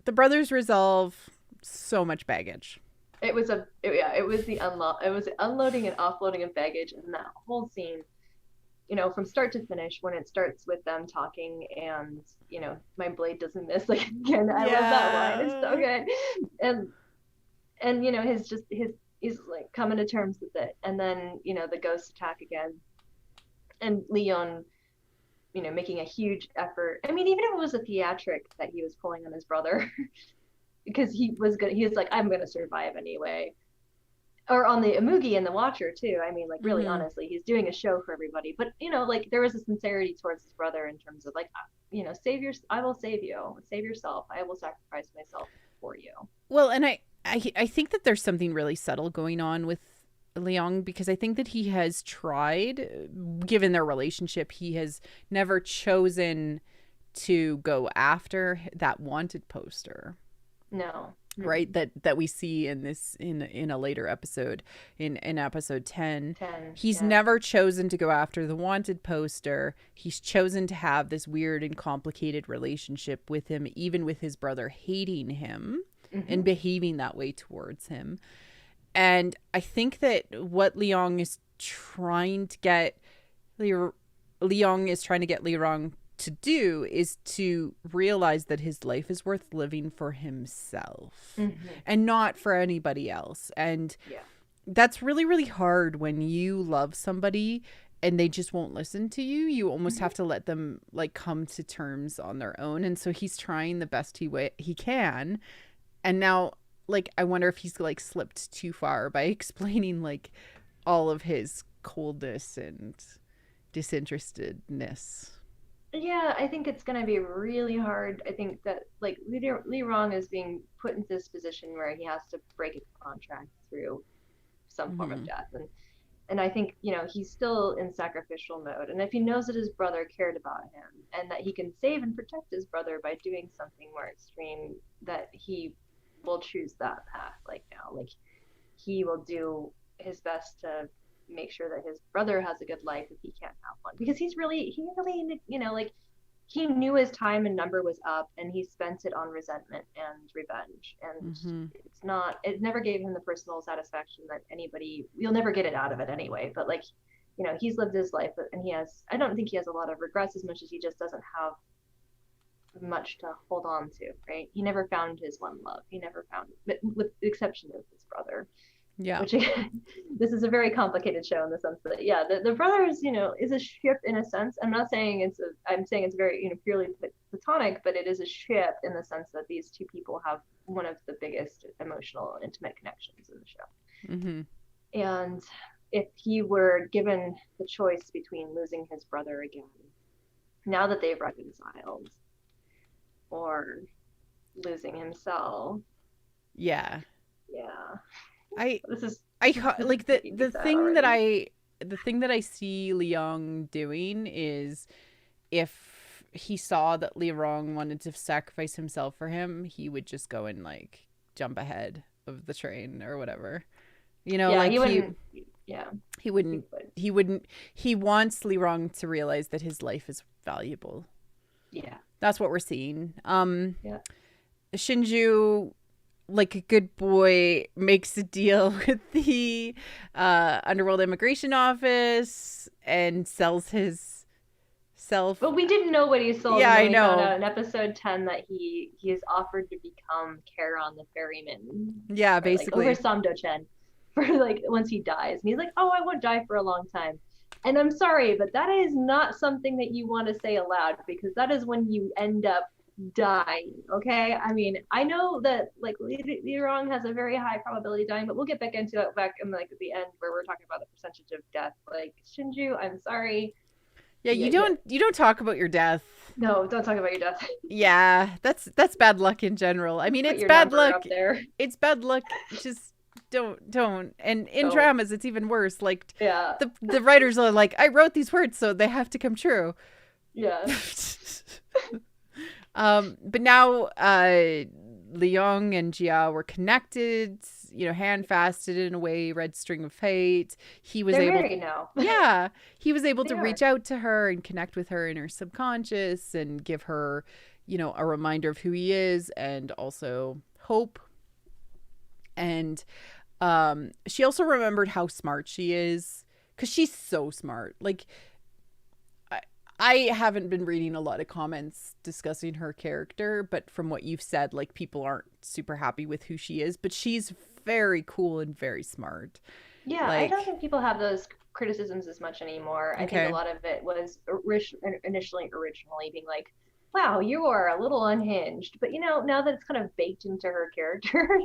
the brothers resolve so much baggage. Yeah, it was the unloading and offloading of baggage, and that whole scene, from start to finish, when it starts with them talking, and my blade doesn't miss, like, again, I love that line, it's so Yeah. good. And his just his he's like coming to terms with it, and then the ghost attack again, and Leon making a huge effort. I mean, even if it was a theatric that he was pulling on his brother, because he was like, I'm gonna survive anyway. Or on the Imugi and the Watcher too. I mean, like, really, Mm-hmm. honestly, he's doing a show for everybody. But like, there was a sincerity towards his brother in terms of like, I will save you, save yourself. I will sacrifice myself for you. Well, and I think that there's something really subtle going on with Leong because I think that he has tried, given their relationship, he has never chosen to go after that wanted poster, No. right? Mm-mm. That we see in this in a later episode, in episode 10. 10. He's Yeah. never chosen to go after the wanted poster. He's chosen to have this weird and complicated relationship with him, even with his brother hating him and Mm-hmm. behaving that way towards him. And I think that what Leong is trying to get Leong is trying to get Leong to do is to realize that his life is worth living for himself Mm-hmm. and not for anybody else. And Yeah. that's really, really hard when you love somebody and they just won't listen to you. You almost Mm-hmm. have to let them like come to terms on their own. And so he's trying the best he can. And now, like, I wonder if he's like slipped too far by explaining like all of his coldness and disinterestedness. Yeah, I think it's going to be really hard. I think that, like, Lee Rong is being put into this position where he has to break a contract through some form of Mm-hmm. death, and I think he's still in sacrificial mode. And if he knows that his brother cared about him and that he can save and protect his brother by doing something more extreme, that he will choose that path. Like, now, like, he will do his best to make sure that his brother has a good life if he can't have one because he really, like he knew his time and number was up, and he spent it on resentment and revenge, and Mm-hmm. it never gave him the personal satisfaction that you'll never get it out of it anyway, but like, he's lived his life, and I don't think he has a lot of regrets as much as he just doesn't have much to hold on to, right? He never found his one love. He never found, with the exception of his brother, Yeah. which this is a very complicated show in the sense that, yeah, the brothers, is a ship in a sense. I'm saying it's very, purely platonic, but it is a ship in the sense that these two people have one of the biggest emotional and intimate connections in the show. Mm-hmm. And if he were given the choice between losing his brother again, now that they've reconciled, or losing himself. Yeah. Yeah. This is like the thing that I see Leong doing is, if he saw that Leong wanted to sacrifice himself for him, he would just go and like jump ahead of the train or whatever. Like he wouldn't. Yeah. He wouldn't. He wouldn't. He wants Leong to realize that his life is valuable. Yeah. That's what we're seeing. Yeah. Shinju, like a good boy, makes a deal with the Underworld Immigration Office and sells his self. But we didn't know what he sold. Yeah, I know. We found out in episode 10 that he is offered to become Kara the ferryman. Yeah, basically. Like, over Samdo-chen for like once he dies. And he's like, oh, I won't die for a long time. And I'm sorry, but that is not something that you want to say aloud, because that is when you end up dying. Okay, I mean, I know that like Leong has a very high probability of dying, but we'll get back into it in like at the end where we're talking about the percentage of death. Like, Shinju, I'm sorry. Yeah, you don't talk about your death. No, don't talk about your death. Yeah, that's bad luck in general. I mean, it's bad luck. Up there. It's bad luck. Just don't. And in dramas, it's even worse. Like, yeah, the writers are like, I wrote these words, so they have to come true. Yeah. But now Leong and Jia were connected, hand fasted in a way, red string of fate. They're married now. Yeah, he was able to reach out to her and connect with her in her subconscious and give her, a reminder of who he is, and also hope. And she also remembered how smart she is, because she's so smart. Like, I haven't been reading a lot of comments discussing her character, but from what you've said, like, people aren't super happy with who she is, but she's very cool and very smart. Yeah, I don't think people have those criticisms as much anymore. I think a lot of it was originally being like, wow, you are a little unhinged. But, now that it's kind of baked into her character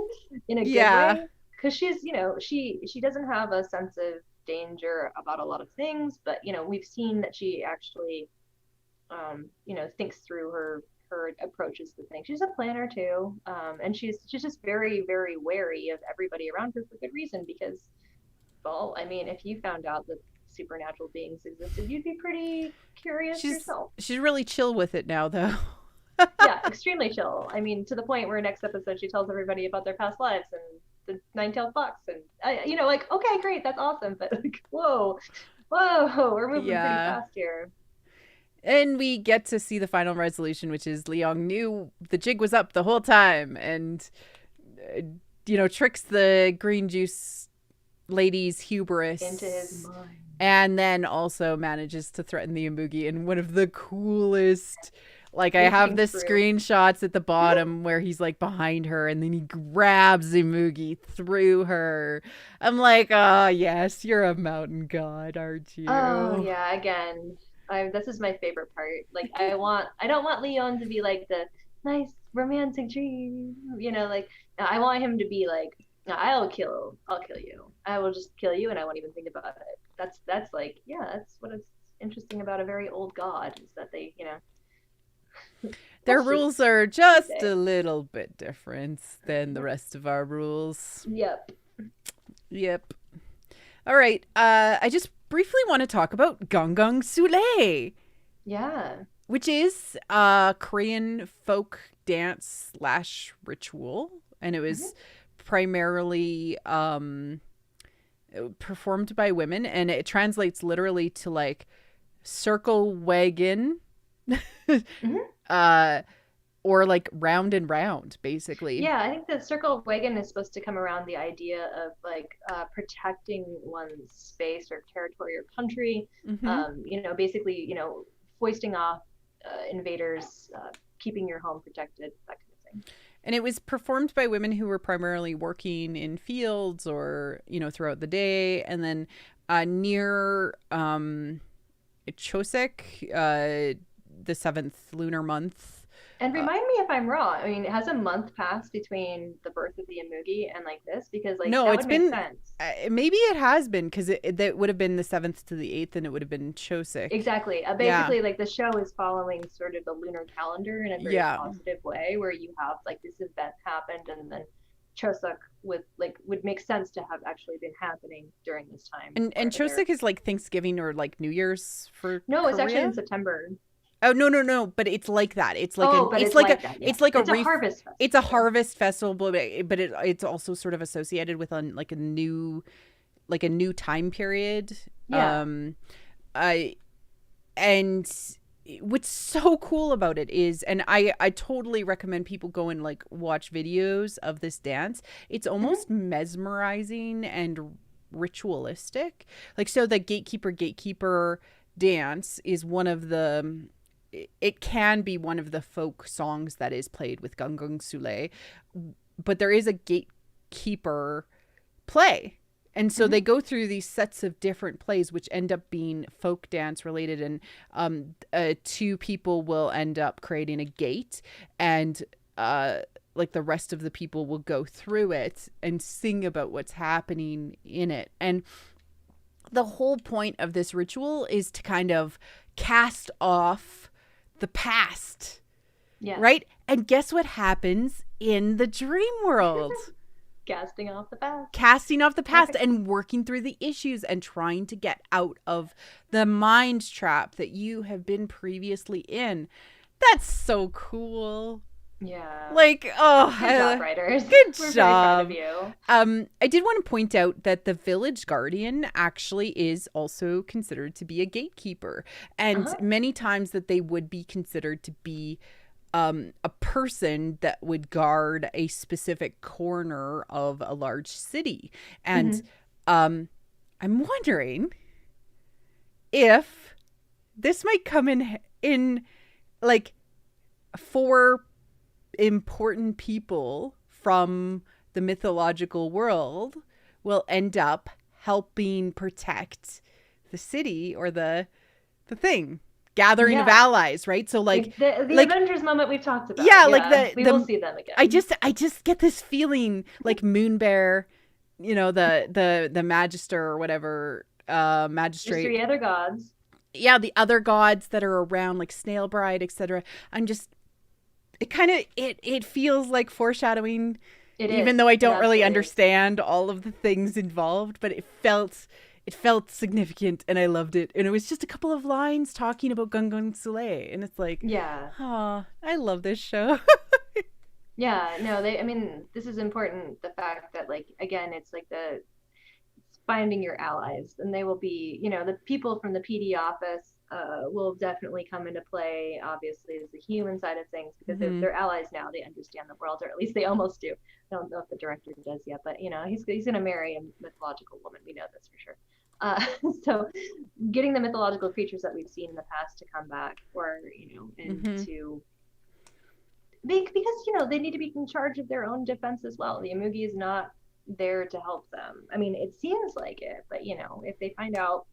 in a good way, because she's, she doesn't have a sense of danger about a lot of things, but we've seen that she actually thinks through her approaches to things. She's a planner too, and she's just very, very wary of everybody around her for good reason, because, well, I mean, if you found out that supernatural beings existed, you'd be pretty curious yourself. She's really chill with it now, though. Yeah, extremely chill. I mean, to the point where next episode she tells everybody about their past lives and the nine-tailed fox, and like, okay, great, that's awesome, but like, whoa, we're moving pretty fast here. And we get to see the final resolution, which is Leong knew the jig was up the whole time, and tricks the green juice lady's hubris into his mind, and then also manages to threaten the Imugi in one of the coolest. Like, I have the screenshots at the bottom where he's like behind her, and then he grabs Imugi through her. I'm like, oh yes, you're a mountain god, aren't you? Oh yeah, again, this is my favorite part. Like, I don't want Leong to be like the nice romantic dream, like, I want him to be like, I'll kill you. I will just kill you, and I won't even think about it. That's like, yeah, that's what is interesting about a very old god, is that they, their rules are just a little bit different than the rest of our rules. Yep. All right. I just briefly want to talk about Gonggong Sule. Yeah. Which is a Korean folk dance / ritual. And it was primarily performed by women. And it translates literally to like circle wagon, Hmm. uh, or like round and round, basically. Yeah, I think the circle wagon is supposed to come around the idea of like protecting one's space or territory or country. Hmm. Basically, foisting off invaders, keeping your home protected, that kind of thing. And it was performed by women who were primarily working in fields or, throughout the day. And then near Chosek, the seventh lunar month. And Uh, remind me if I'm wrong. I mean, has a month passed between the birth of the Imugi and like this? Because like no, that it's would make been, sense. maybe it has been because that would have been the 7th to the 8th and it would have been Chosek. Exactly. Yeah. Basically, like the show is following sort of the lunar calendar in a very Yeah. positive way, where you have like this event happened, and then Choseok would make sense to have actually been happening during this time, And wherever they're. Chosek is like Thanksgiving or like New Year's for No, it's actually in Korea. September. Oh, no, no, no, but it's like that. It's like Oh, but it's like that. Yeah, it's like a it's a reef. harvest It's a festival. harvest festival, but it's also sort of associated with like a new time period. Yeah. I and what's so cool about it is, and I totally recommend people go and like watch videos of this dance. It's Hmm. almost mesmerizing and ritualistic. Like, so the gatekeeper dance is one of the, it can be one of the folk songs that is played with Gung Sule, but there is a gatekeeper play. And so Hmm. they go through these sets of different plays, which end up being folk dance related. And two people will end up creating a gate, and like the rest of the people will go through it and sing about what's happening in it. And the whole point of this ritual is to kind of cast off the past, Yeah. right? And guess what happens in the dream world? Casting off the past. Casting off the past Perfect. and working through the issues and trying to get out of the mind trap that you have been previously in. That's so cool. Yeah. Like, oh, Good job, writers. good We're very proud of job. you. I did want to point out that the village guardian actually is also considered to be a gatekeeper, Uh and huh. many times that they would be considered to be a person that would guard a specific corner of a large city. And Hmm. um, I'm wondering if this might come in like four important people from the mythological world will end up helping protect the city or the thing, gathering of Yeah. allies, right? So The like Avengers moment we've talked about. yeah, like Yeah, we will the see them I again. just get this feeling like Moonbear, the magister or whatever, There's magistrate. three other gods. Yeah, the other gods that are around, like Snail Bride, etc. I'm just, it kind of, it feels like foreshadowing, It even is. though I It don't really absolutely is. understand all of the things involved, but it felt significant and I loved it. And it was just a couple of lines talking about Gungun Sule, and it's like, Yeah. oh, I love this show. Yeah. No, I mean, this is important. The fact that, like, again, it's like it's finding your allies, and they will be, the people from the PD office will definitely come into play, obviously, as the human side of things, because Hmm. they're allies now. They understand the world, or at least they almost do. I don't know if the director does yet, but, he's going to marry a mythological woman. We know this for sure. Uh, so getting the mythological creatures that we've seen in the past to come back, or and Hmm. to because they need to be in charge of their own defense as well. The Amugi is not there to help them. I mean, it seems like it, but if they find out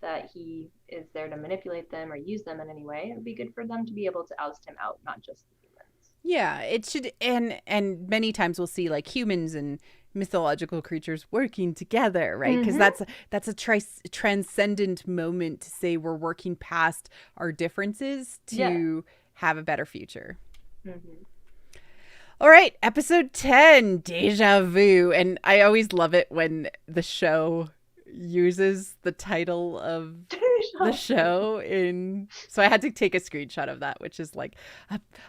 that he is there to manipulate them or use them in any way, it would be good for them to be able to oust him out, not just the humans. Yeah, it should, and many times we'll see like humans and mythological creatures working together, right? Because Mm-hmm. that's a transcendent moment to say we're working past our differences Yeah. to have a better future. Mm-hmm. All right, episode 10, Deja Vu. And I always love it when the show uses the title of the show in, so I had to take a screenshot of that, which is like,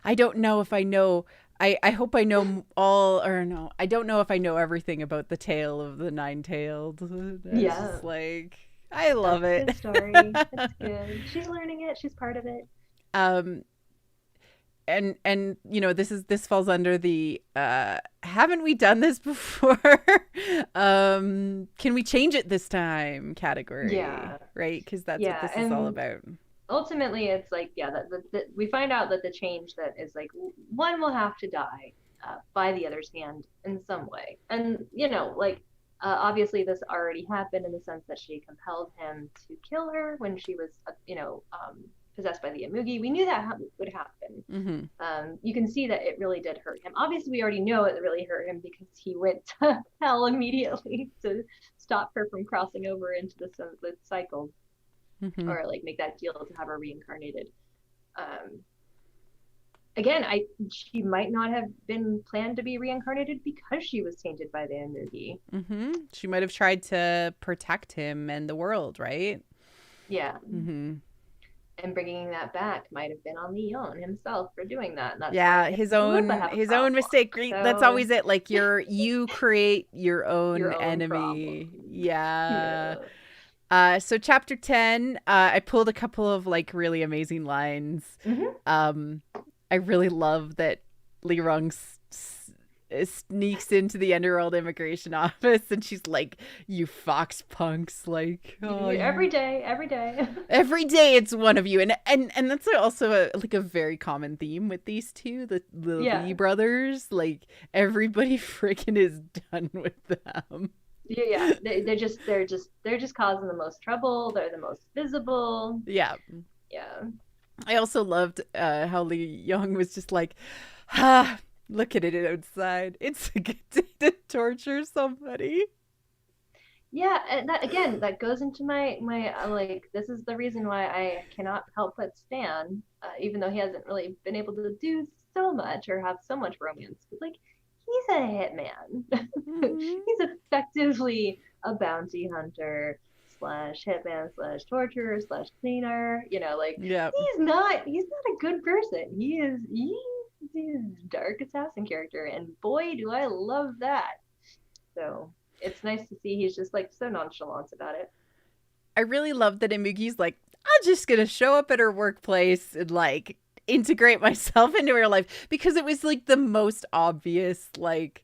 I don't know if I know, I hope I know all, or no, I don't know if I know everything about the tale of the nine-tailed. It's Yeah. just like, I love That's a it. good story. It's good. She's learning it. She's part of it. um and this falls under the haven't we done this before? Can we change it this time category, Yeah. right? Because that's what Yeah. this is all And about. ultimately, it's like, yeah, that we find out that the change that is like one will have to die by the other's hand in some way. And, like, obviously, this already happened in the sense that she compelled him to kill her when she was, possessed by the Amugi. We knew that would happen. Mm-hmm. You can see that it really did hurt him. Obviously, we already know it really hurt him because he went to hell immediately to stop her from crossing over into the cycle, Mm-hmm. or like make that deal to have her reincarnated. Um, Again, she might not have been planned to be reincarnated because she was tainted by the Amugi. Mm-hmm. She might have tried to protect him and the world, right? Yeah, Mm-hmm. and bringing that back might have been on Leon himself for doing that, and that's why Yeah, him his and Philippa own have a his own problem. mistake. That's So always it. Like you create your own your own problem. enemy. Yeah. Yeah. So chapter 10, I pulled a couple of like really amazing lines. Mm-hmm. Um, I really love that Lee Rung sneaks into the underworld immigration office and she's like, "You fox punks!" Like, oh, Every day, every day. every day it's one of you, and that's also a very common theme with these two, the Lee Yeah. brothers. Like everybody freaking is done with them. Yeah, they're just causing the most trouble. They're the most visible. Yeah. Yeah. I also loved how Lee Young was just like, ah, look at it outside. It's a good day to torture somebody. Yeah, and that again, that goes into my like, this is the reason why I cannot help but stan, even though he hasn't really been able to do so much or have so much romance. But like, he's a hitman. Mm-hmm. He's effectively a bounty hunter slash hitman slash torturer slash cleaner. Like, Yeah. he's not a good person. He's a dark assassin character, and boy, do I love that. So it's nice to see he's just like so nonchalant about it. I really love that Imugi's like, I'm just going to show up at her workplace and like integrate myself into her life, because it was like the most obvious, like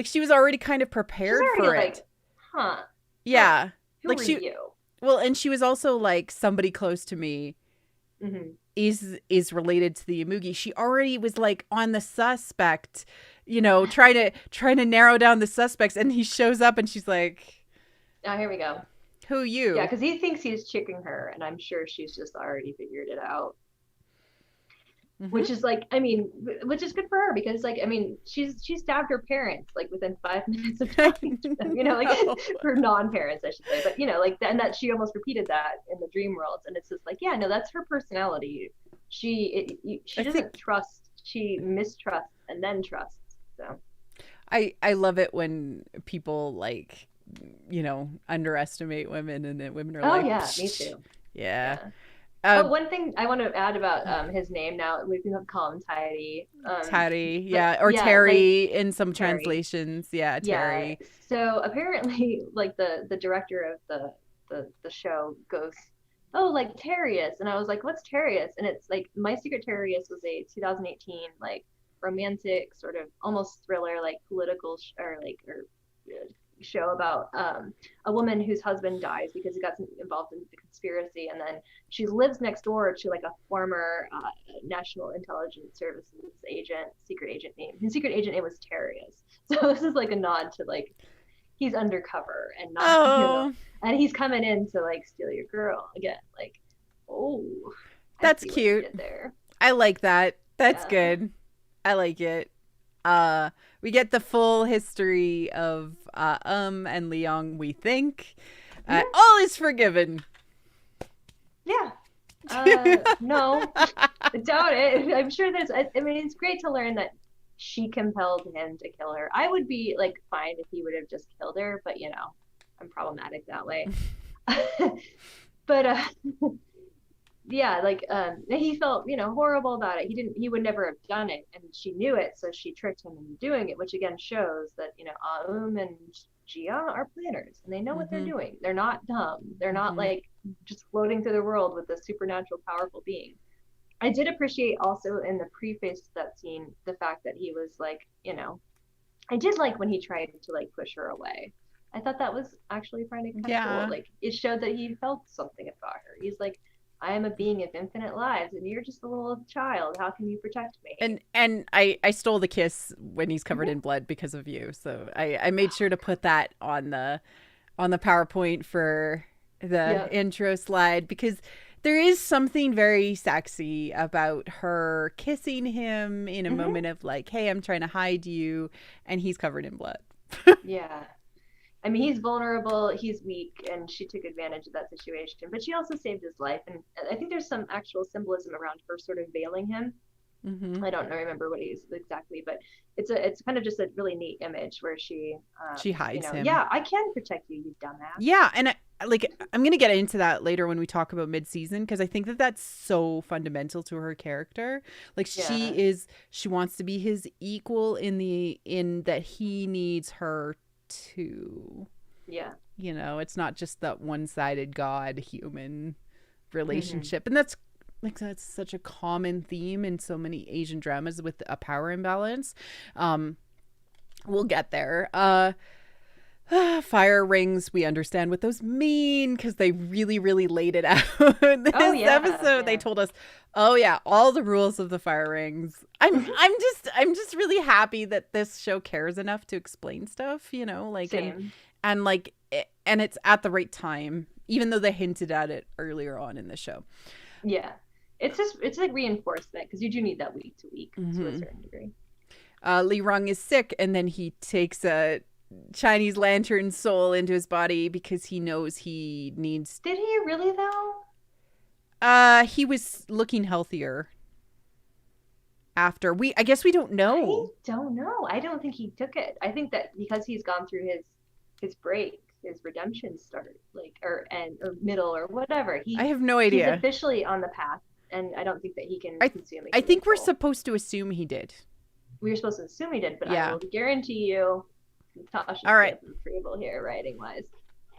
she was already kind of She's prepared already for like, it. huh, huh, Yeah. who Like are she you? well, and she was also like, somebody close to me Mm-hmm. is related to the Imugi. She already was like on the suspect, trying to narrow down the suspects, and he shows up and she's like, Now here we go. "Who Yeah, you?" because he thinks he's tricking her, and I'm sure she's just already figured it out. Mm-hmm. Which is like, I mean, which is good for her because, like, I mean, she stabbed her parents like within 5 minutes of talking to them, like No. her non-parents, I should say, but like, and that she almost repeated that in the dream worlds, and it's just like, yeah, no, that's her personality. She I doesn't think trust, she mistrusts and then trusts. So I love it when people like, underestimate women, and then women are oh like, yeah, me "Psh." too. Yeah. Yeah. Uh, Oh, one thing I want to add about his name now, we can call him Tidy. Terry, But yeah, or yeah, like Terry in some Terry. translations. Yeah, Yeah. Terry. So apparently, like the director of the show goes, "Oh, like Terrius," and I was like, "What's Terrius?" And it's like My Secret Terrius was a 2018 like romantic sort of almost thriller, like political or show about a woman whose husband dies because he got involved in the conspiracy, and then she lives next door to like a former National Intelligence Services agent, secret agent name. His secret agent name was Terrius. So this is like a nod to like he's undercover and not, Oh, and he's coming in to like steal your girl again. Like, oh, I that's see what you cute. did there. I like that. That's Yeah. good. I like it. We get the full history of and Leong, we think. Mm-hmm. All is forgiven. Yeah. No, I doubt it. I'm sure there's. I mean, it's great to learn that she compelled him to kill her. I would be like fine if he would have just killed her, but I'm problematic that way. But yeah, like he felt horrible about it. He would never have done it, and she knew it, so she tricked him into doing it, which again shows that and Jia are planners and they know what they're Mm-hmm. doing. They're not dumb. They're not Mm-hmm. like just floating through the world with a supernatural powerful being. I did appreciate also in the preface to that scene the fact that he was like, you know, I did like when he tried to like push her away. I thought that was actually kind of cool. Yeah. Like it showed that he felt something about her. He's like, I am a being of infinite lives, and you're just a little child. How can you protect me? And I stole the kiss when he's covered in Mm-hmm. blood because of you. So I made sure to put that on the PowerPoint for the Yeah. intro slide because there is something very sexy about her kissing him in a Mm-hmm. moment of like, hey, I'm trying to hide you, and he's covered in blood. Yeah. I mean, he's vulnerable, he's weak, and she took advantage of that situation. But she also saved his life, and I think there's some actual symbolism around her sort of veiling him. Mm-hmm. I don't remember what he is exactly, but it's kind of just a really neat image where she, She hides him. yeah, I can protect you, you dumbass. Yeah, and I'm gonna get into that later when we talk about mid-season because I think that that's so fundamental to her character. Like Yeah, she wants to be his equal in that he needs her too. yeah, You know, it's not just that one-sided god human mm-hmm. relationship, and that's such a common theme in so many Asian dramas with a power imbalance. Um, we'll get there. Fire rings, we understand what those mean because they really, really laid it out in Oh this yeah, episode. They yeah. told us, oh yeah, all the rules of the fire rings. I'm just really happy that this show cares enough to explain stuff, you know, like Same. and like and it's at the right time, even though they hinted at it earlier on in the show. Yeah, it's like reinforcement because you do need that week to week to a Mm-hmm. certain degree. Li Rung is sick, and then he takes a Chinese lantern soul into his body because he knows he needs. Did he really though? He was looking healthier after I guess we don't I know. don't know. I don't think he took it. I think that because he's gone through his break, his redemption start, like or middle or whatever, I have no he's idea. officially on the path, and I don't think that he can I consume a I human think we're soul. supposed to assume he did. We were supposed to assume he did, but I Yeah. will guarantee you, Natasha's All right. fifth approval here, writing wise,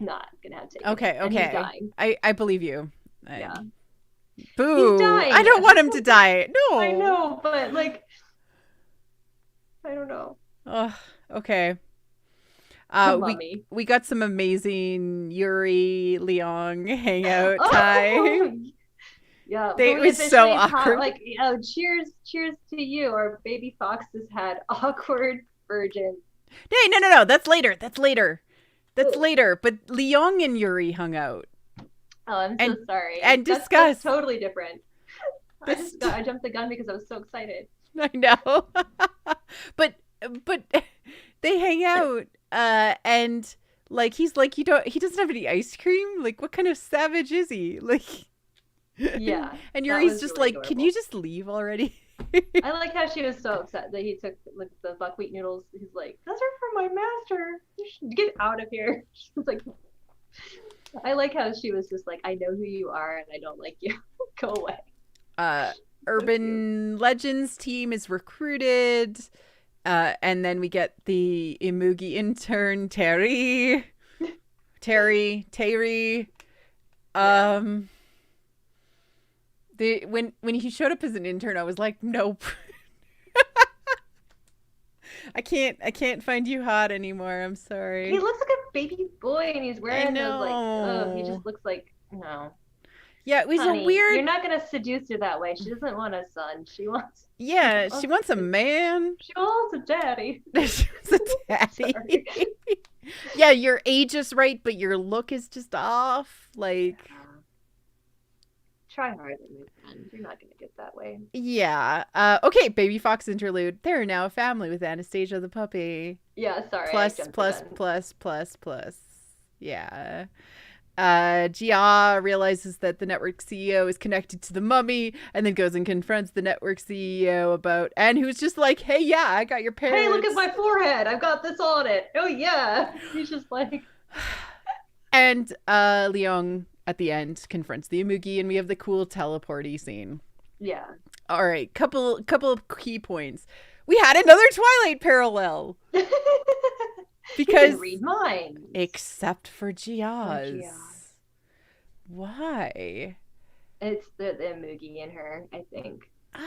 not gonna have taken it, Okay. and he's Okay. dying. I believe you. Yeah, he's Boo! I dying. don't want him to die. I No. know, but like, I don't know. Ugh. Okay. The We mummy. we got some amazing Yuri Leong hangout Oh, time. yeah, but It we was so officially caught awkward. like, cheers to you. Our baby fox has had awkward virgin. Hey, no, no, no. That's later. That's later. That's later. But Leong and Yuri hung out Oh, I'm so and sorry. That's discussed totally different. this. I jumped the gun because I was so excited. I know, but but they hang out, and like he's like he doesn't have any ice cream. Like what kind of savage is he? Like, and That Yuri's was just really like, can you adorable. just leave already? I like how she was so upset that he took like the buckwheat noodles. He's like, "Those are for my master. You should get out of here." She was like, I like how she was just like, "I know who you are, and I don't like you. Go away." uh, So cute. Urban Legends team is recruited. And then we get the Imugi intern Terry. Yeah. Um, the when he showed up as an intern, I was like, nope, I can't find you hot anymore. I'm He sorry. looks like a baby boy, and he's I wearing those like, he know. just looks like no, Yeah, it was a honey. weird. You're not gonna seduce her that way. She doesn't want a son. She Yeah, she wants wants a man. she wants a daddy. She wants a daddy. Sorry. Yeah, your age is right, but your look is just off. Like, Yeah. Try harder, my friend. You're not gonna get that way. yeah. Okay, baby fox interlude. They're now a family with Anastasia the puppy. Yeah, sorry, I Plus, jumped the plus, gun. plus, plus, plus. Yeah. Jia realizes that the network CEO is connected to the mummy and then goes and confronts the network CEO and who's just like, hey, yeah, I got your Hey, look at parents. my forehead. I've got this on it. Oh yeah. He's just like, And Leong at the end confronts the Imugi and we have the cool teleporty scene. yeah. All right, couple of key points. We had another Twilight parallel. You can Because read minds. except for For Gia. Gia's. Why? It's the Moogie in her, I think. Or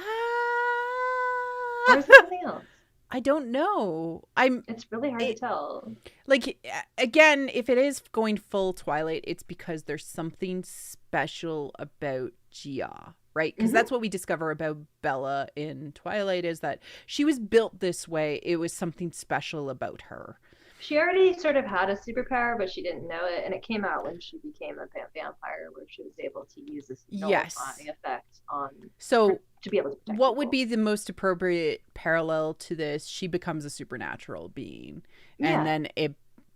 Ah, is it something else? I don't know. I'm It's really hard to it tell. like again, if it is going full Twilight, it's because there's something special about Gia, right? Because Hmm. that's what we discover about Bella in Twilight is that she was built this way. It was something special about her. She already sort of had a superpower, but she didn't know it, and it came out when she became a vampire, where she was able to use this Yes. nullifying effect on So to be able to protect what would people. be the most appropriate parallel to this? She becomes a supernatural being, and Yeah, then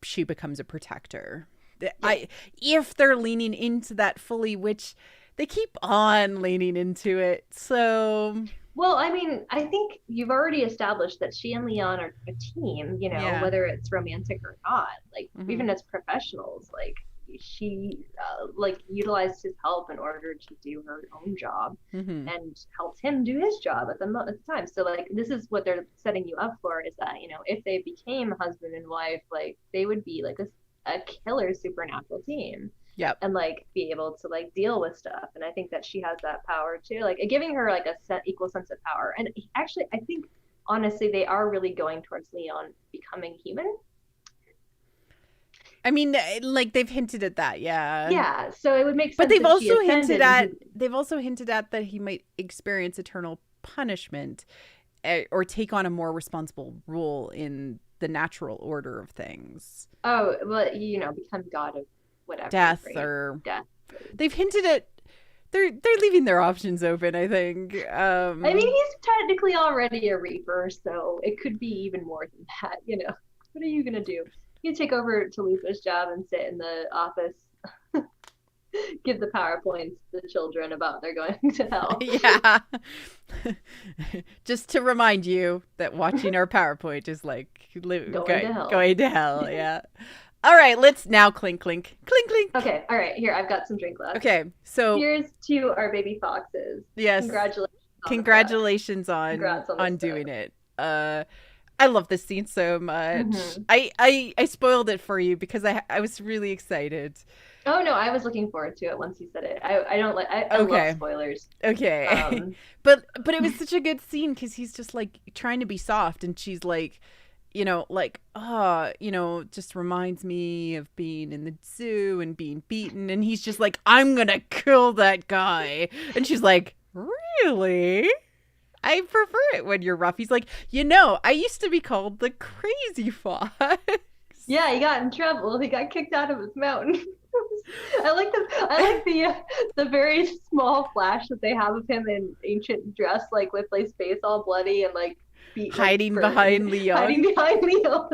she becomes a protector. yeah. I if they're leaning into that fully, which they keep on leaning into it. So Well, I mean, I think you've already established that she and Leon are a team, yeah. whether it's romantic or not. Like, Hmm. even as professionals, like, she like utilized his help in order to do her own job Hmm. and helped him do his job at the time. So like this is what they're setting you up for is that, if they became husband and wife, like they would be like a killer supernatural team Yep. and like be able to like deal with stuff. And I think that she has that power too, like giving her like a equal sense of power. And actually, I think honestly, they are really going towards Leon becoming human. I mean, like they've hinted at that, yeah. Yeah, so it would make But sense if she ascended and he. they've also hinted at that he might experience eternal punishment or take on a more responsible role in the natural order of things. Oh well, become god of whatever, Death right? or Death. they've hinted at they're leaving their options open, I think. I mean, he's technically already a Reaper, so it could be even more than that. What are you gonna do? You take over Talitha's job and sit in the office, give the PowerPoints to the children about they're going to hell. Yeah. Just to remind you that watching our PowerPoint is like Going to hell. going to hell, yeah. All right, let's now clink clink. Clink clink. Okay, all right, here, I've got some drink left. Okay. So, Here's to our baby foxes. yes. Congratulations on the press. Congratulations Congrats on on this doing it. I love this scene so much. Mm-hmm. I spoiled it for you because I was really excited. Oh no, I was looking forward to it once you said it. I don't like I love Okay. spoilers. Okay. Um, But it was such a good scene cuz he's just like trying to be soft and she's like like, just reminds me of being in the zoo and being beaten. And he's just like, I'm going to kill that guy. And she's like, really? I prefer it when you're rough. He's like, I used to be called the crazy fox. yeah, he got in trouble. He got kicked out of his mountain. I like the very small flash that they have of him in ancient dress, like with his face all bloody and like beat like Hiding burned, behind Leon. hiding behind Leon.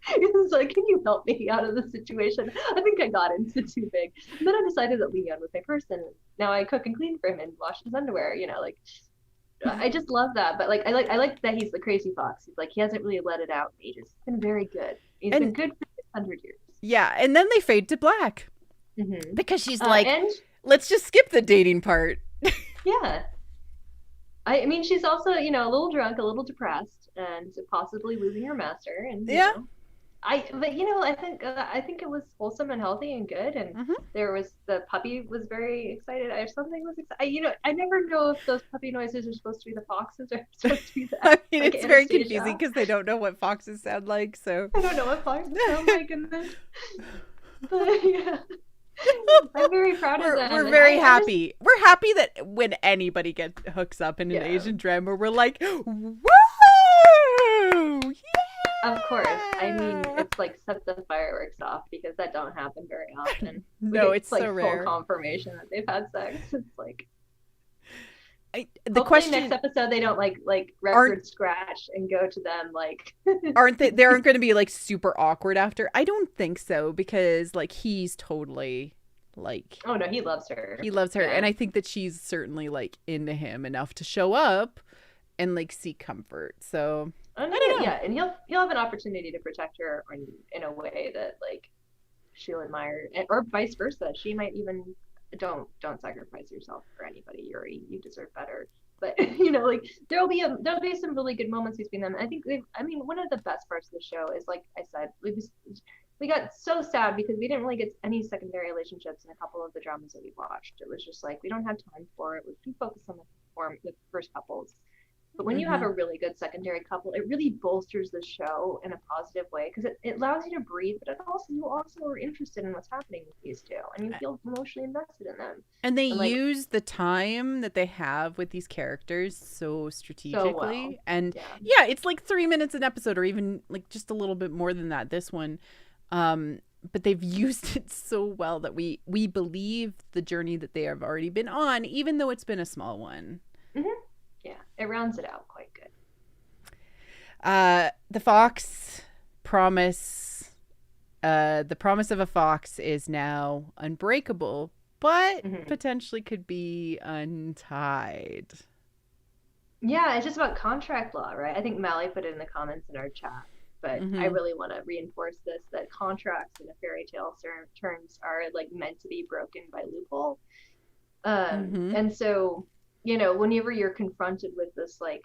He was like, "Can you help me out of this situation? I think I got into too big." And then I decided that Leon was my person. Now I cook and clean for him and wash his underwear. Like I just love that. But like I like that he's the crazy fox. He's like he hasn't really let it out in ages. He's been very good. He's been And good for 600 years. yeah, and then they fade to black Mm-hmm. because she's like, And let's just skip the dating part. yeah, I mean, she's also, a little drunk, a little depressed, and possibly losing her master. And Yeah. but I think it was wholesome and healthy and good. And Mm-hmm. the puppy was very excited. Or something was excited. I never know if those puppy noises are supposed to be the foxes or supposed to be the. I mean, like it's very Anastasia. confusing because they don't know what foxes sound like. So I don't know what foxes sound like in this. But yeah. I'm very proud of them. we're And very I just, happy. We're happy that when anybody hooks up in an Yeah. Asian drama, we're like, whoa! Yeah! of course. I mean, it's like set the fireworks off because that don't happen very often. No, it's like so rare. full confirmation that they've had sex. It's like The hopefully question next episode they don't like record scratch and go to them like they aren't going to be like super awkward after. I don't think so because like he's totally like oh no, he loves her. he loves her, Yeah. and I think that she's certainly like into him enough to show up and like seek comfort. So I don't know. Yeah, and he'll have an opportunity to protect her in a way that like she'll admire, or vice versa. She might even don't sacrifice yourself for anybody, Yuri. You deserve better. But you know, like there'll be some really good moments between them. I think I mean, one of the best parts of the show is, like I said, we got so sad because we didn't really get any secondary relationships in a couple of the dramas that we watched. It was just like we don't have time for it. We focus on the first couples. But when you have Mm-hmm. a really good secondary couple, it really bolsters the show in a positive way because it allows you to breathe, but you also are interested in what's happening with these two, and you feel emotionally invested in them. And they And like use the time that they have with these characters so so well. strategically. And Yeah. yeah, it's like 3 minutes an episode, or even like just a little bit more than that, this one. Um, but they've used it so well that we believe the journey that they have already been on, even though it's been a small one. Mm-hmm. Yeah, it rounds it out quite good. The fox promise, the promise of a fox is now unbreakable, but Mm-hmm. potentially could be untied. Yeah, it's just about contract law, right? I think Mally put it in the comments in our chat, but I Mm-hmm. really want to reinforce this that contracts in a fairy tale terms are like meant to be broken by loophole. Mm-hmm. And so, you know, whenever you're confronted with this like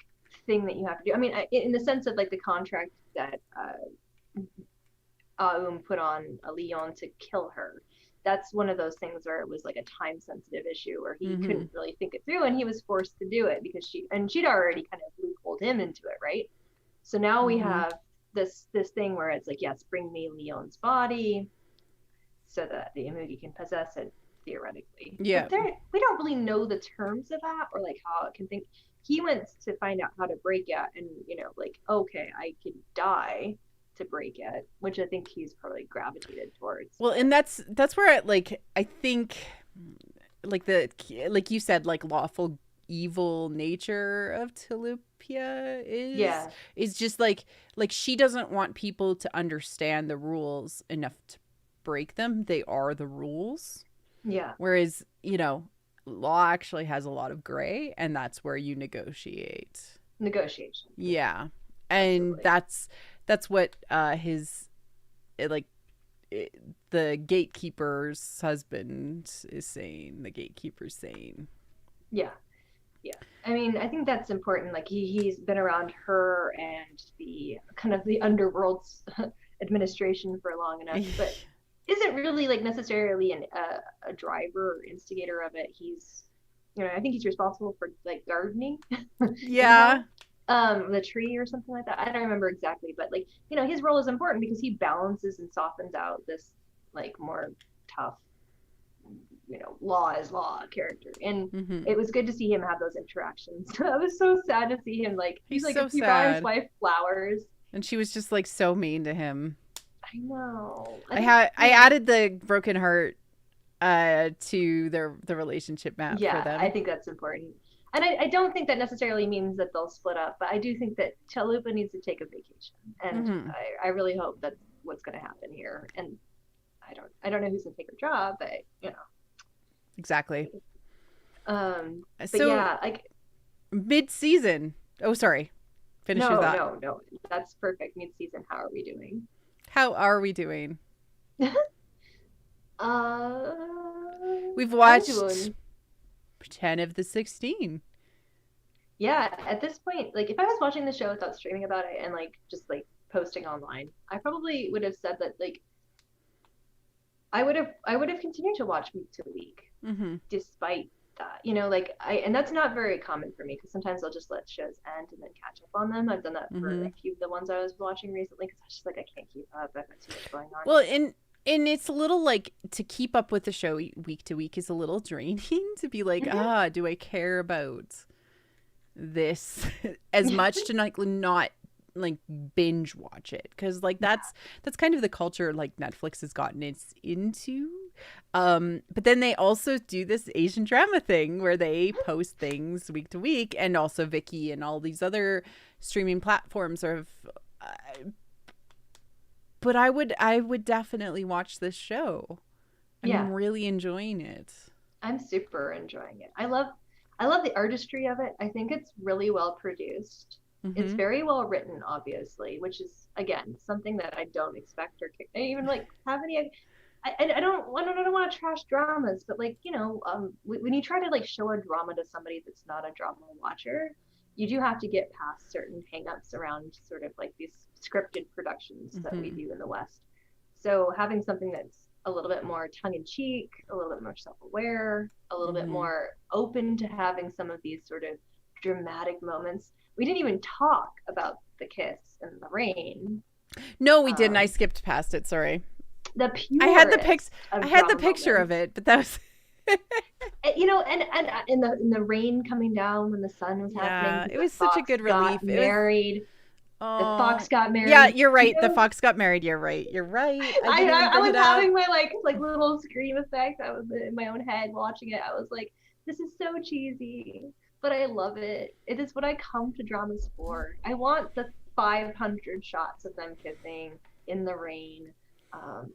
thing that you have to do, I mean, in the sense of like the contract that Aum put on a Leon to kill her, that's one of those things where it was like a time sensitive issue where he Mm-hmm. couldn't really think it through and he was forced to do it because she'd already kind of loopholed him into it, right? So now we Mm-hmm. have this thing where it's like, yes, bring me Leon's body so that the Imugi can possess it theoretically. Yeah. But we don't really know the terms of that or like how it can think. He went to find out how to break it, and you know, like okay, I could die to break it, which I think he's probably gravitated towards. Well, But and that's where I think like the like you said, like lawful evil nature of Tilupia yeah, is just like she doesn't want people to understand the rules enough to break them. They are the rules. yeah, Whereas, law actually has a lot of gray, and that's where you negotiate. negotiation. Yeah, Yeah. And absolutely. that's what his like it, the gatekeeper's husband is saying, the gatekeeper's saying. Yeah, yeah. I mean, I think that's important. Like he's been around her and the kind of the underworld's administration for long enough, but isn't really like necessarily a driver or instigator of it. He's, you know, I think he's responsible for like gardening in Yeah. hell, the tree or something like that. I don't remember exactly, but like, you know, his role is important because he balances and softens out this like more tough, you know, law is law character. And Mm-hmm. it was good to see him have those interactions. I was so sad to see him like he's He's like so he brought his sad. wife flowers. And she was just like so mean to him. I know. I I think, had you I know, added the broken heart to the relationship map for yeah, I them. think that's important. And I don't think that necessarily means that they'll split up, but I do think that Chalupa needs to take a vacation. And Mm-hmm. I really hope that's what's going to happen here. And I don't know who's going to take her job, but you Exactly. know, but So yeah, like mid-season. Oh, sorry. Finish your thought. no, that's perfect. Mid season, how are we doing? How are we doing? uh, We've I'm watched doing 10 of the 16. yeah. At this point, like if I was watching the show without streaming about it and like just like posting online, I probably would have said that like I would have continued to watch week to week Mm-hmm. despite that. You know, like I and that's not very common for me because sometimes I'll just let shows end and then catch up on them. I've done that for Mm-hmm. a few of the ones I was watching recently because I was just like I can't keep up. I've got too much going on. Well, and it's a little like to keep up with the show week to week is a little draining to be like, Mm-hmm. do I care about this as much to not like binge watch it, because like Yeah. that's kind of the culture like Netflix has gotten it's into. But then they also do this Asian drama thing where they post things week to week, and also Viki and all these other streaming platforms are but I would definitely watch this show. I'm Yeah, really enjoying it. I'm super enjoying it. I love the artistry of it. I think it's really well produced. It's Mm-hmm. very well written, obviously, which is again something that I don't expect or even like have any. I don't want to trash dramas, but like, when you try to like show a drama to somebody that's not a drama watcher, you do have to get past certain hangups around sort of like these scripted productions that we Mm-hmm. do in the West. So having something that's a little bit more tongue in cheek, a little bit more self-aware, a little bit Mm-hmm. more open to having some of these sort of dramatic moments. We didn't even talk about the kiss in the rain. No, we didn't. I Um, skipped past it. Sorry. the I had the pics. purest I of had the drama picture of moments. it, but that was And in the rain coming down when the sun was happening yeah. because It the was such a fox good relief. got It was married. The oh fox got yeah. married. You're right. The fox got married. You're right. You're right. I I, didn't even I I bring was it up. having my like little scream effect. I was in my own head watching it. I was like, this is so cheesy, but I love it. It is what I come to dramas for. I want the 500 shots of them kissing in the rain,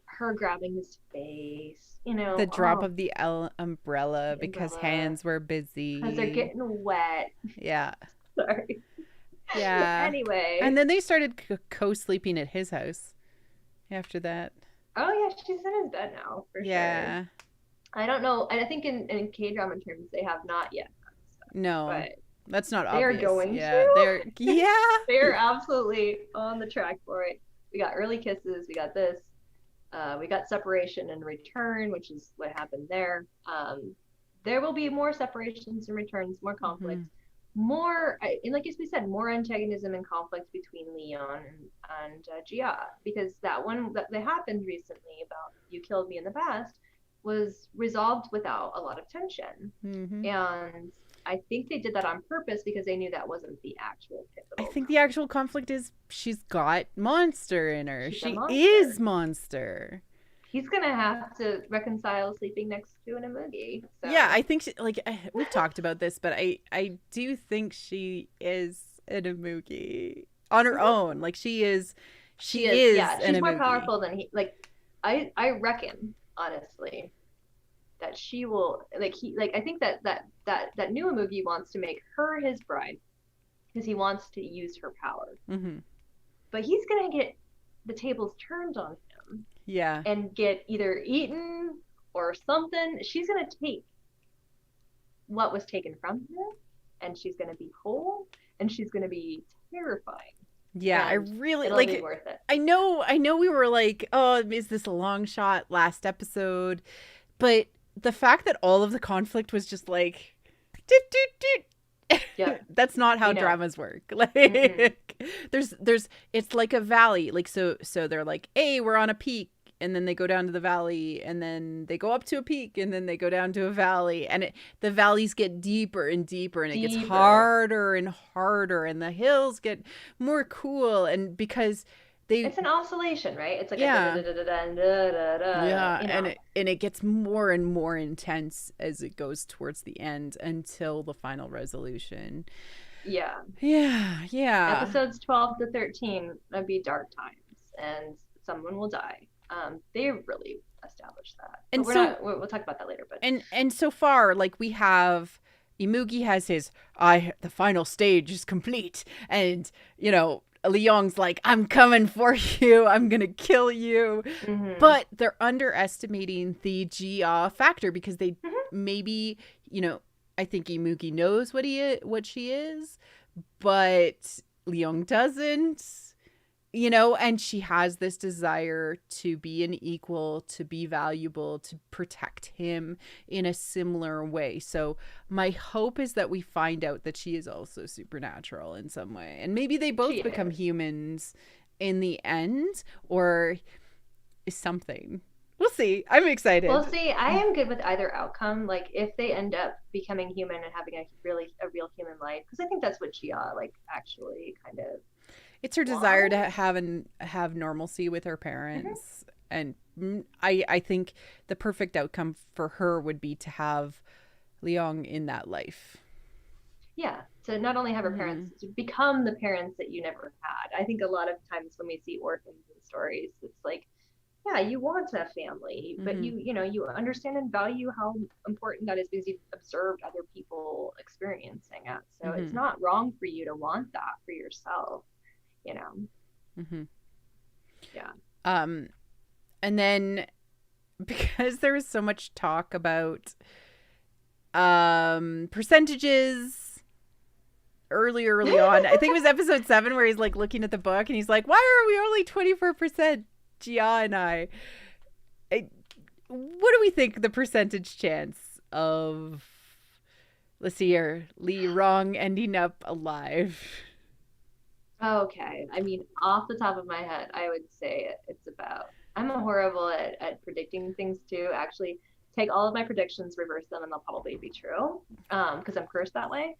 her grabbing his face, The drop oh, of the umbrella the because umbrella, hands were because they're busy. getting wet. Yeah. Sorry. Yeah. And Anyway, then they started co-sleeping at his house after that. oh yeah, she's in his bed now for sure. Yeah. I don't know. I think in K drama terms they have not yet, No. but That's not they are obvious. going Yeah. to. They're yeah. They are absolutely on the track for it. We got early kisses. We got this. We got separation and return, which is what happened there. There will be more separations and returns, more conflict, Mhm. more, and like as we said, more antagonism and conflict between Leon and Gia, because that one that happened recently about you killed me in the past was resolved without a lot of tension, Mhm. and I think they did that on purpose because they knew that wasn't the actual I pivotal think the moment. actual conflict is she's got monster in her. She's a She monster. is monster. He's gonna have to reconcile sleeping next to an emoji. Yeah, So I think like we've talked about this, but I do think she is an Imugi on her mhm. own. Like She she is, is yeah, an she's more Imugi. powerful than he. Like, I reckon honestly that she will like he like I think that new Emoji wants to make her his bride because he wants to use her power, Mm-hmm. but he's gonna get the tables turned on him Yeah, and get either eaten or something. She's gonna take what was taken from her, and she's gonna be whole, and she's gonna be terrifying, yeah. I and really it'll be like. worth it. I know. We were like, oh, is this a long shot? Last episode, but the fact that all of the conflict was just like, doot, doot, doot. Yep, That's not how we know. dramas work. Mm-mm. Like, there's, it's like a valley. Like, so they're like, hey, we're on a peak. And then they go down to the valley, and then they go up to a peak, and then they go down to a valley, and the valleys get deeper and deeper, and it gets Deeper. harder and harder, and the hills get more cool, and because they It's an oscillation, right? It's like a da da yeah da da da da da da. yeah, and it gets more and more intense as it goes towards the end until the final resolution. Yeah. Yeah, yeah. Episodes 12 to 13 would be dark times, and someone will die. They really established that, but And we're so not. We'll talk about that later. But and so far, like we have Imugi has his I the final stage is complete, and you know Leong's like I'm coming for you, I'm gonna kill you, mm-hmm. but they're underestimating the Gia factor because they Mm-hmm. maybe you know I think Imugi knows what she is, but Leong doesn't, you know, and she has this desire to be an equal, to be valuable, to protect him in a similar way. So my hope is that we find out that she is also supernatural in some way, and maybe they She both become is. humans in the end, or something. We'll see. I'm Well, excited. see, I am good with either outcome. Like if they end up becoming human and having a real human life, because I think that's what Gia like actually kind of It's her desire to wants. have normalcy with her Mm-hmm. parents, and I think the perfect outcome for her would be to have Leong in that life. Yeah, to not only have her Mm-hmm. parents, to become the parents that you never had. I think a lot of times when we see orphans in stories, it's like, yeah, you want a family, but Mm-hmm. you understand and value how important that is because you've observed other people experiencing it. So it's Mm-hmm. not wrong for you to want that for yourself, you know. Mm-hmm. Yeah. Um, and then because there was so much talk about percentages early on. I think it was episode 7 where he's like looking at the book and he's like, why are we only 24%, Gia and what do we think the percentage chance of, let's see here, Lee Rong ending up alive? Okay. I mean, off the top of my head, I would say it's about. I'm horrible at predicting things too. Actually, take all of my predictions, reverse them, and they'll probably be true. Because I'm cursed that way.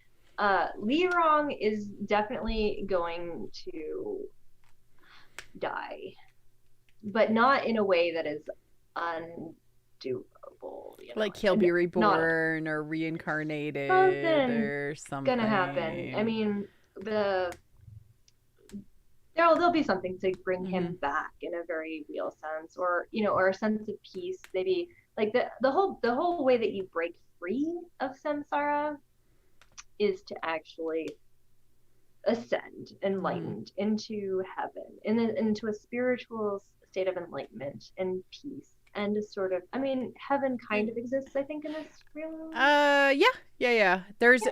Lee Rong is definitely going to die, but not in a way that is undoable. Like he'll be reborn or reincarnated or something. Gonna happen. I mean, there'll be something to bring him back in a very real sense, or or a sense of peace. Maybe like the whole way that you break free of samsara is to actually ascend enlightened into heaven, and then into a spiritual state of enlightenment and peace, and a sort of, I mean, heaven kind of exists, I think, in this real. Yeah. There's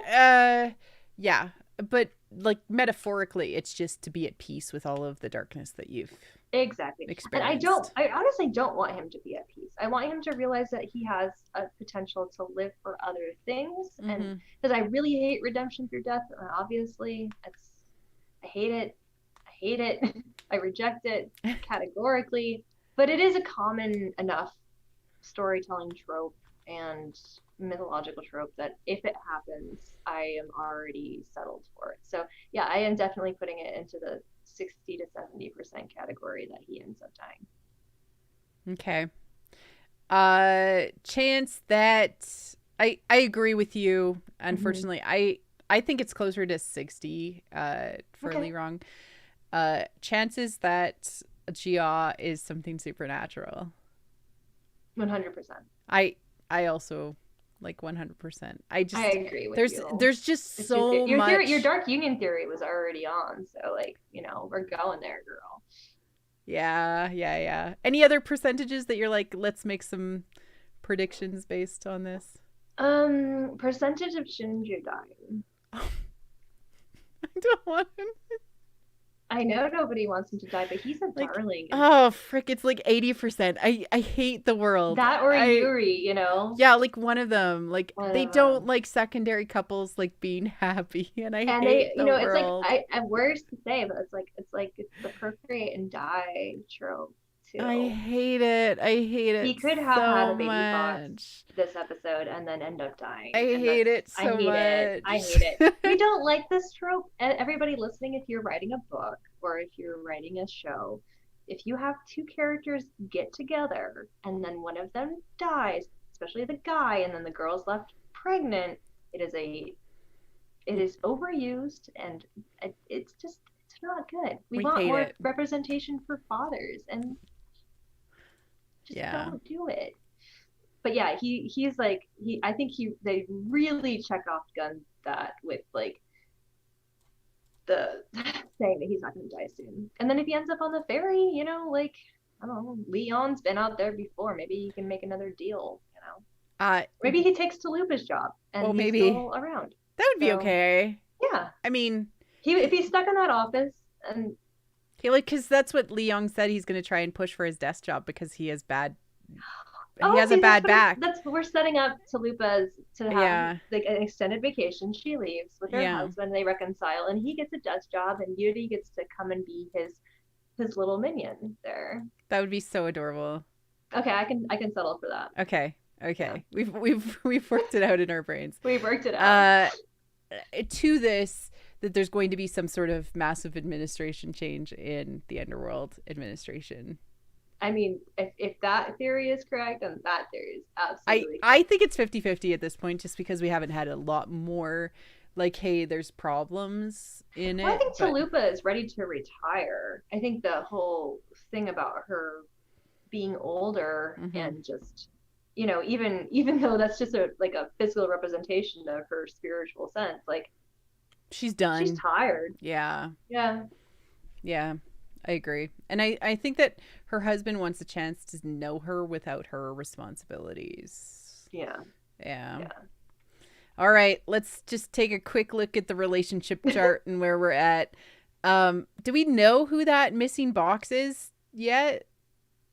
yeah, but like metaphorically, it's just to be at peace with all of the darkness that you've experienced. And I honestly don't want him to be at peace. I want him to realize that he has a potential to live for other things, and because I really hate redemption through death. Obviously, I hate it. I reject it categorically. But it is a common enough storytelling trope and mythological trope that if it happens, I am already settled for it. So yeah, I am definitely putting it into the 60 to 70% category that he ends up dying. Okay. Chance that I agree with you. Unfortunately, I think it's closer to 60 for Lee Rong. Chances that Gia is something supernatural. 100%. I also like 100%. I agree with you. There's just so much. Your Dark Union theory was already on, so like, we're going there, girl. Yeah. Any other percentages that you're like, let's make some predictions based on this? Percentage of Shinju dying. I don't want him. I know nobody wants him to die, but he's a darling. Oh, frick, it's like 80%. I hate the world. That or Yuri, Yeah, like one of them. Like they don't like secondary couples like being happy, and I hate the world. It's like I'm worse to say, but it's the procreate and die trope too. I hate it. He could have had a baby box this episode and then end up dying. I hate it so much. I hate it. We don't like this trope. And everybody listening, if you're writing a book or if you're writing a show, if you have two characters get together and then one of them dies, especially the guy, and then the girl's left pregnant, it is overused, and it's not good. We want more representation for fathers, and just don't do it. But yeah, he's like, I think they really Chekhov gunned that with like the saying that he's not going to die soon. And then if he ends up on the ferry, like, I don't know, Leon's been out there before. Maybe he can make another deal, maybe he takes Talupa's job and he's still around. That would be okay. Yeah. I mean, if he's stuck in that office and because that's what Lee Young said, he's going to try and push for his desk job because he has he has a bad back. We're setting up Talupa to have like an extended vacation. She leaves with her husband, they reconcile, and he gets a desk job, and Yuri gets to come and be his little minion there. That would be so adorable. Okay, I can settle for that. Okay. Yeah. We've worked it out in our brains. We've worked it out. To this, that there's going to be some sort of massive administration change in the Underworld administration. I mean, if that theory is correct, then that theory is absolutely correct. I think it's 50-50 at this point, just because we haven't had a lot more like, hey, there's problems in it. I think Talupa is ready to retire. I think the whole thing about her being older and just, even though that's just a physical representation of her spiritual sense, like, she's done. She's tired. Yeah. I agree. And I think that her husband wants a chance to know her without her responsibilities. Yeah, Yeah. yeah. All right, let's just take a quick look at the relationship chart and where we're at. Do we know who that missing box is yet?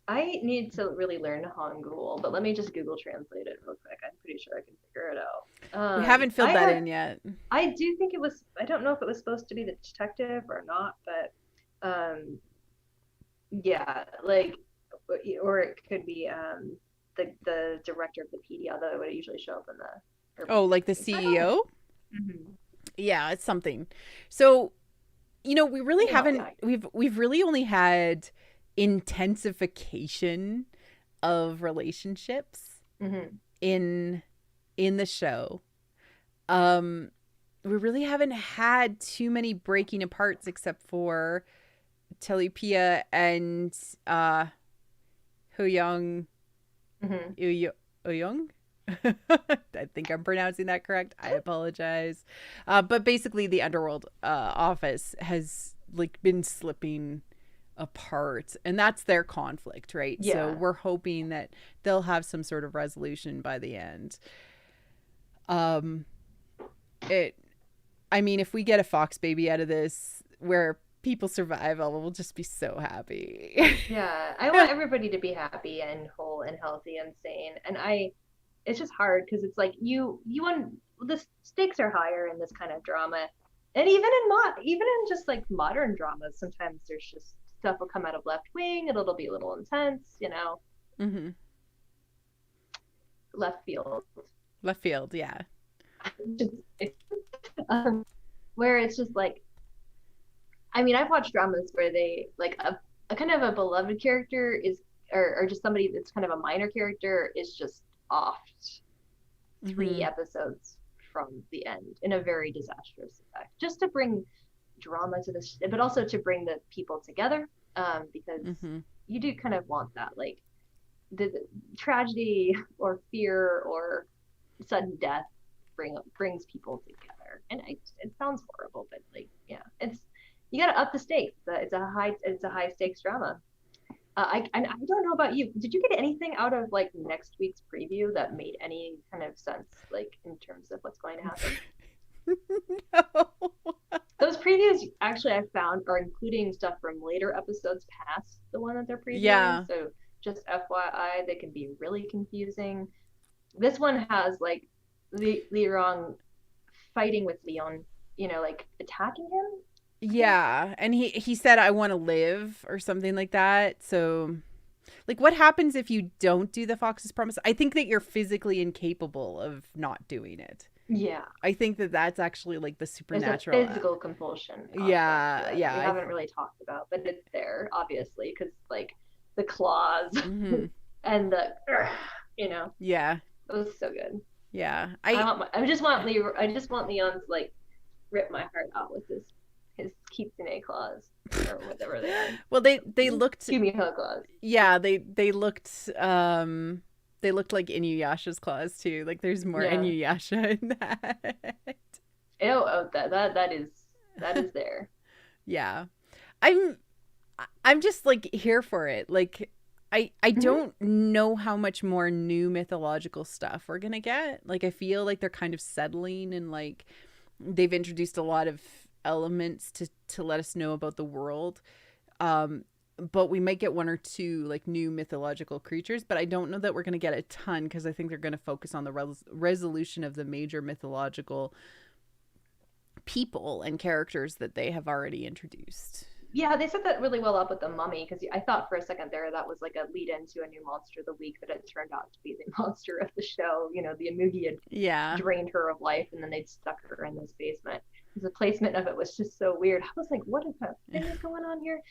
I need to really learn Hangul, but let me just Google Translate it real quick. I'm pretty sure I can figure it out. We haven't filled that in yet. I do think it was. I don't know if it was supposed to be the detective or not, but yeah, like, or it could be the director of the PD, although it would usually show up in the Oh, urban like the settings. I don't know. CEO? Mm-hmm. Yeah, it's something. So, we really Maybe help haven't guide. we've really only had intensification of relationships Mm-hmm. in the show. Um we really haven't had too many breaking aparts except for Telepia and Huyong Mm-hmm. Uyong. I think I'm pronouncing that correct. I apologize. But basically, the underworld office has like been slipping apart, and that's their conflict, right? So Yeah. we're hoping that they'll have some sort of resolution by the end. Um, it. I mean, if we get a fox baby out of this, where people survive, I will just be so happy. Yeah. I want everybody to be happy and whole and healthy and sane. And it's just hard because it's like you want the stakes are higher in this kind of drama, and even in just like modern dramas, sometimes there's just stuff will come out of left wing and it'll be a little intense, Mm-hmm. left field. Left field, yeah. um, where it's just like, I mean, I've watched dramas where they like a kind of a beloved character is, or just somebody that's kind of a minor character is just off three Mm-hmm. episodes from the end in a very disastrous effect, just to bring drama to this, but also to bring the people together, because Mm-hmm. you do kind of want that, like the tragedy or fear or sudden death brings people together, and it sounds horrible, but like, yeah, it's you got to up the stakes. It's a high stakes drama. I don't know about you. Did you get anything out of like next week's preview that made any kind of sense, like in terms of what's going to happen? No. Those previews actually I found are including stuff from later episodes past the one that they're previewing. Yeah. So just FYI, they can be really confusing. This one has like Lirong fighting with Leon, like attacking him. I think. Yeah, and he said I want to live or something like that. So like what happens if you don't do the fox's promise? I think that you're physically incapable of not doing it. Yeah. I think that that's actually like the There's a supernatural. physical compulsion aspect to Yeah, it that yeah. we haven't really talked about, but it's there obviously because like the claws Mm-hmm. and you know, Yeah. it was so good. Yeah. I just want Leon to like rip my heart out with his kitsune claws or whatever they are. Well, they looked. Gumiho claws. Yeah, they looked like Inuyasha's claws too. Like there's more Yeah. Inuyasha in that. Oh, that is there. Yeah. I'm I'm just like here for it. Like I Mm-hmm. don't know how much more new mythological stuff we're going to get. Like I feel like they're kind of settling and like they've introduced a lot of elements to let us know about the world. Um but we might get one or two like new mythological creatures, but I don't know that we're going to get a ton because I think they're going to focus on the resolution of the major mythological people and characters that they have already introduced. Yeah, they set that really well up with the mummy because I thought for a second there that was like a lead into a new monster of the week, but it turned out to be the monster of the show. The Amugi had Yeah. drained her of life and then they'd stuck her in this basement. The placement of it was just so weird. I was like, what is that thing is going on here?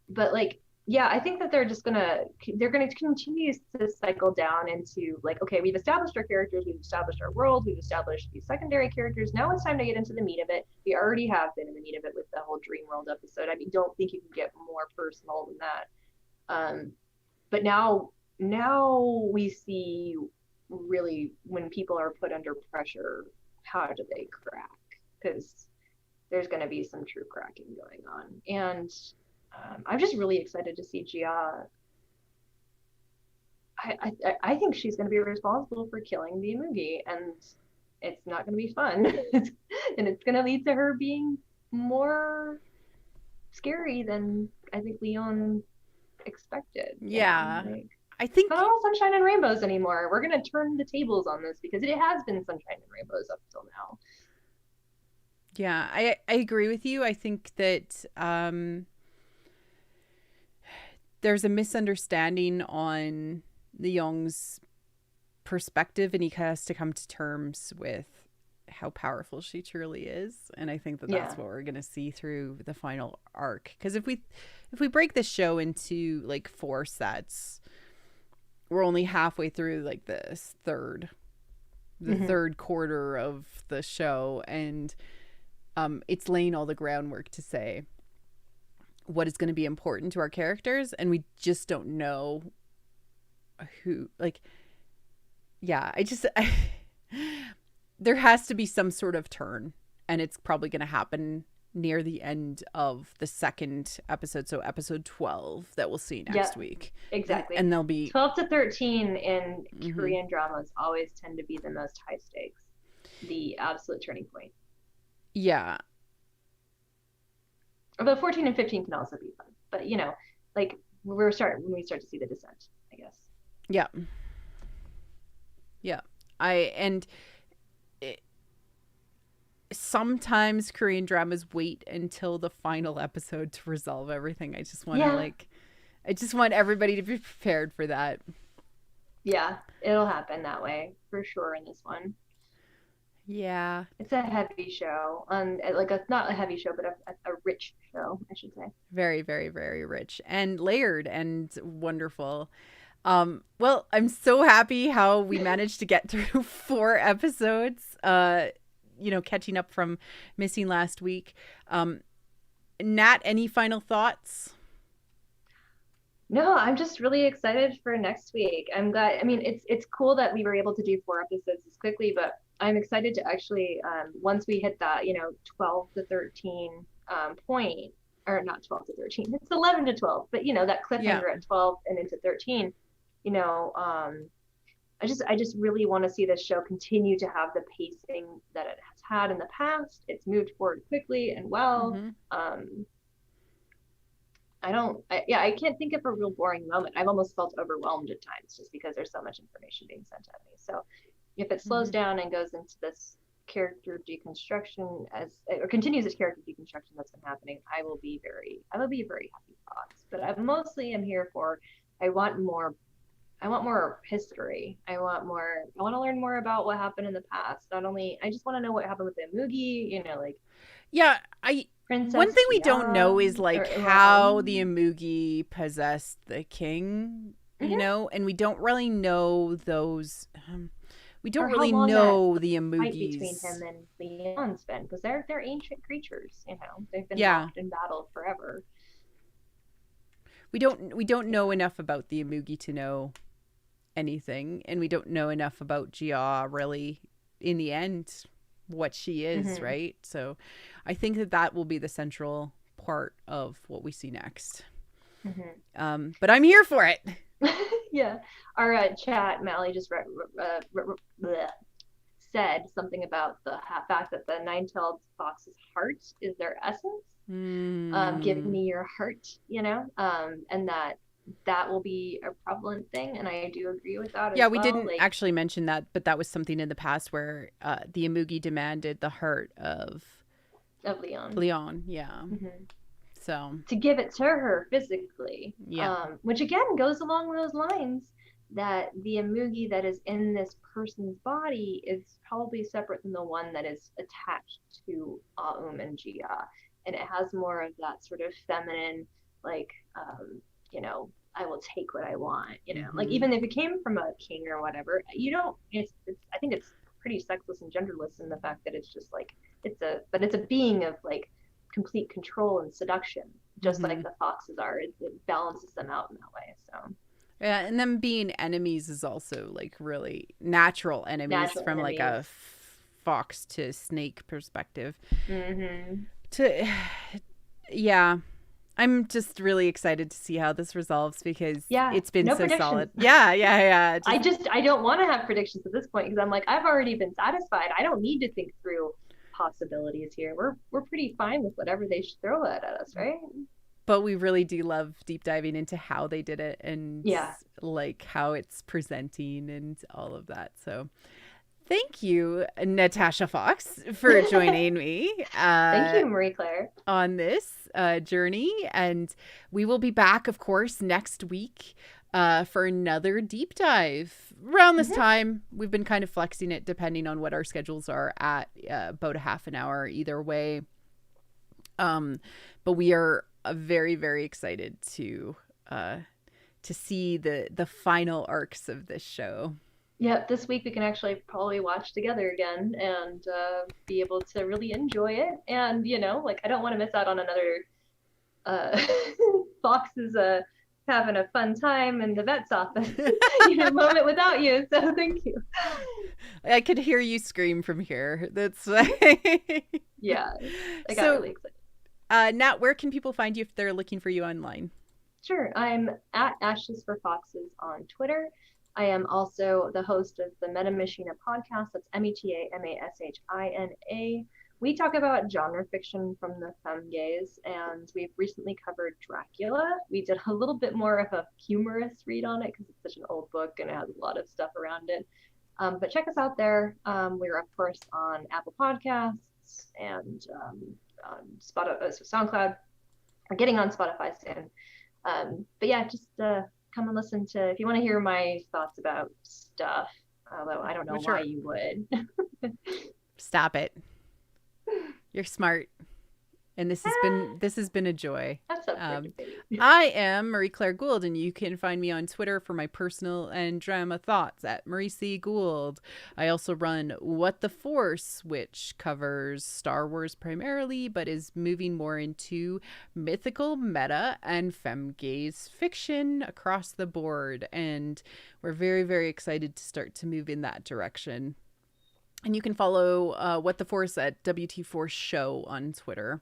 But like, yeah, I think that they're gonna continue to cycle down into like, okay, we've established our characters, we've established our world, we've established these secondary characters. Now it's time to get into the meat of it. We already have been in the meat of it with the whole Dream World episode. I mean, don't think you can get more personal than that. But now we see really when people are put under pressure, how do they crack? Because there's going to be some true cracking going on. And I'm just really excited to see Gia. I think she's going to be responsible for killing the Amugi, and it's not going to be fun. And it's going to lead to her being more scary than I think Leon expected. Yeah. Like, I think, not all sunshine and rainbows anymore. We're going to turn the tables on this because it has been sunshine and rainbows up till now. yeah, I agree with you. I think that there's a misunderstanding on Leong's perspective, and he has to come to terms with how powerful she truly is. And I think that that's what we're going to see through the final arc. Because if we break this show into like 4 sets, we're only halfway through like this third quarter of the show, and it's laying all the groundwork to say what is going to be important to our characters, and we just don't know who. Like, yeah, there has to be some sort of turn, and it's probably going to happen near the end of the second episode, so episode 12 that we'll see next week. Exactly. And they'll be 12 to 13 in Korean dramas always tend to be the most high stakes, the absolute turning point. Yeah. Although 14 and 15 can also be fun, but like when we start to see the descent, I guess. Yeah. Yeah. Sometimes Korean dramas wait until the final episode to resolve everything. I just want to I just want everybody to be prepared for that. Yeah, it'll happen that way for sure in this one. Yeah. It's a heavy show. Like not a heavy show, but a rich show, I should say. Very, very, very rich and layered and wonderful. Well, I'm so happy how we managed to get through 4 episodes. Catching up from missing last week. Nat, any final thoughts? No, I'm just really excited for next week. I'm glad. I mean, it's cool that we were able to do 4 episodes this quickly, but I'm excited to actually once we hit that 12 to 13 point, or not 12 to 13, it's 11 to 12, but that cliffhanger at 12 and into 13. I just really want to see this show continue to have the pacing that it has had in the past. It's moved forward quickly and well. Mm-hmm. I can't think of a real boring moment. I've almost felt overwhelmed at times just because there's so much information being sent at me. So if it slows down and goes into this character deconstruction or continues this character deconstruction that's been happening, I will be very happy thoughts. But I mostly am here for, I want more history. I want to learn more about what happened in the past. Not only, I just want to know what happened with the Amugi, Yeah, Princess one thing we don't know is how the Amugi possessed the king, and we don't really know those. We don't really know the Amugis between him and Leon's been, because they're ancient creatures. They've been locked in battle forever. We don't know enough about the Amugi to know anything, and we don't know enough about Gia really in the end what she is, right? So I think that will be the central part of what we see next. But I'm here for it. Yeah, our chat Mally just said something about the fact that the nine-tailed fox's heart is their essence. Give me your heart, and that will be a prevalent thing, and I do agree with that. Yeah, we didn't actually mention that, but that was something in the past where the Amugi demanded the heart of Leon, yeah. So to give it to her physically, which again goes along those lines that the Amugi that is in this person's body is probably separate than the one that is attached to Aum and Gia. And it has more of that sort of feminine, like, I will take what I want, like even if it came from a king or whatever, I think it's pretty sexless and genderless in the fact that it's just like, it's a being of like complete control and seduction, just like the foxes are. It balances them out in that way. So. Yeah, and them being enemies is also like really natural enemies from like a fox to snake perspective. I'm just really excited to see how this resolves because Yeah, it's been no so predictions. solid. Yeah. I don't want to have predictions at this point because I'm like, I've already been satisfied. I don't need to think through possibilities here. We're pretty fine with whatever they should throw at us, right? But we really do love deep diving into how they did it and Yeah. like how it's presenting and all of that. So thank you, Natasha Fox, for joining me Thank you, Marie Claire. on this journey. And we will be back, of course, next week for another deep dive. Around this time, we've been kind of flexing it depending on what our schedules are at about a half an hour either way. But we are very, very excited to see the final arcs of this show. Yeah, this week we can actually probably watch together again and be able to really enjoy it. And like I don't want to miss out on another Fox's having a fun time in the vet's office moment without you. So thank you. I could hear you scream from here. That's Yeah, I got really excited. Nat, where can people find you if they're looking for you online? Sure, I'm at Ashes for Foxes on Twitter. I am also the host of the Meta Machina podcast. That's METAMASHINA. We talk about genre fiction from the femme gaze, and we've recently covered Dracula. We did a little bit more of a humorous read on it because it's such an old book and it has a lot of stuff around it. But check us out there. We're, of course, on Apple Podcasts and on SoundCloud. We're getting on Spotify soon. But yeah, just come and listen to, if you want to hear my thoughts about stuff, although I don't know why you would. Stop it. You're smart. And this has been a joy. That's so I am Marie Claire Gould, and you can find me on Twitter for my personal and drama thoughts at Marie C. Gould. I also run What the Force, which covers Star Wars primarily, but is moving more into mythical, meta, and femme gaze fiction across the board. And we're very, very excited to start to move in that direction. And you can follow What the Force at WT Force Show on Twitter.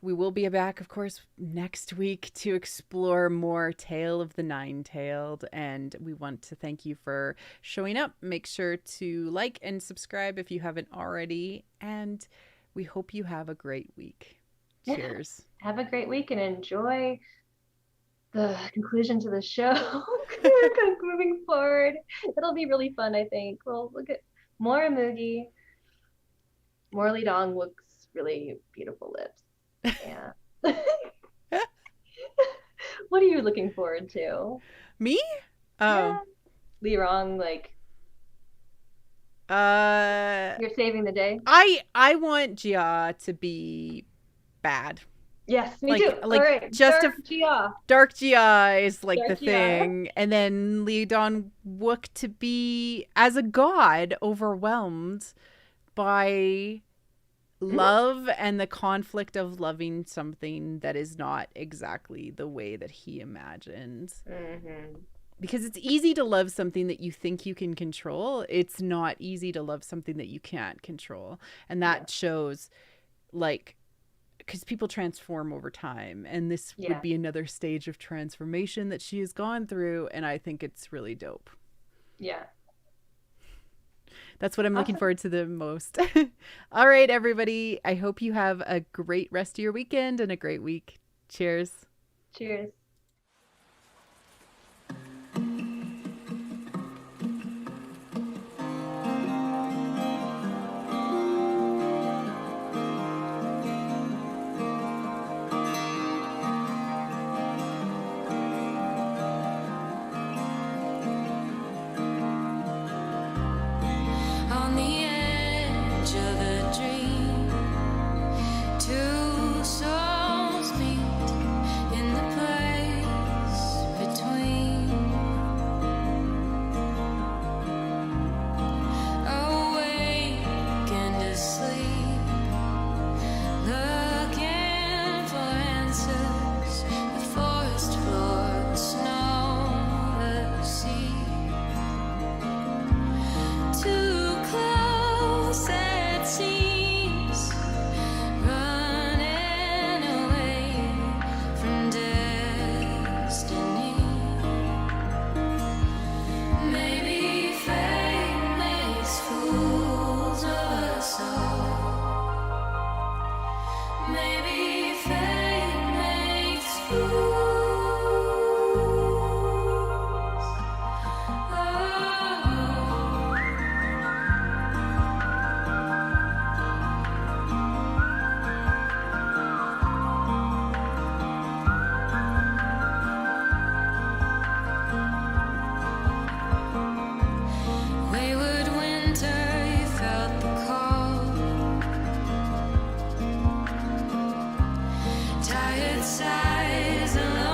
We will be back, of course, next week to explore more Tale of the Nine-Tailed. And we want to thank you for showing up. Make sure to like and subscribe if you haven't already. And we hope you have a great week. Cheers. Have a great week and enjoy the conclusion to the show. Moving forward, it'll be really fun. I think we'll look at more Moogie. Morley Dong looks really beautiful lips. Yeah. What are you looking forward to? Me? Yeah. Li Rong, like you're saving the day. I want Jia to be bad. Yes, me too. Like right. Just Dark Jia. Dark Jia is like Dark the thing, and then Lee Don Wook to be as a god overwhelmed by love and the conflict of loving something that is not exactly the way that he imagined. Because it's easy to love something that you think you can control. It's not easy to love something that you can't control, and that shows like. Because people transform over time, and this would be another stage of transformation that she has gone through, and I think it's really dope. Yeah. That's what I'm looking forward to the most. All right, everybody. I hope you have a great rest of your weekend and a great week. Cheers. Cheers. Two souls meet in the place. quiet sighs and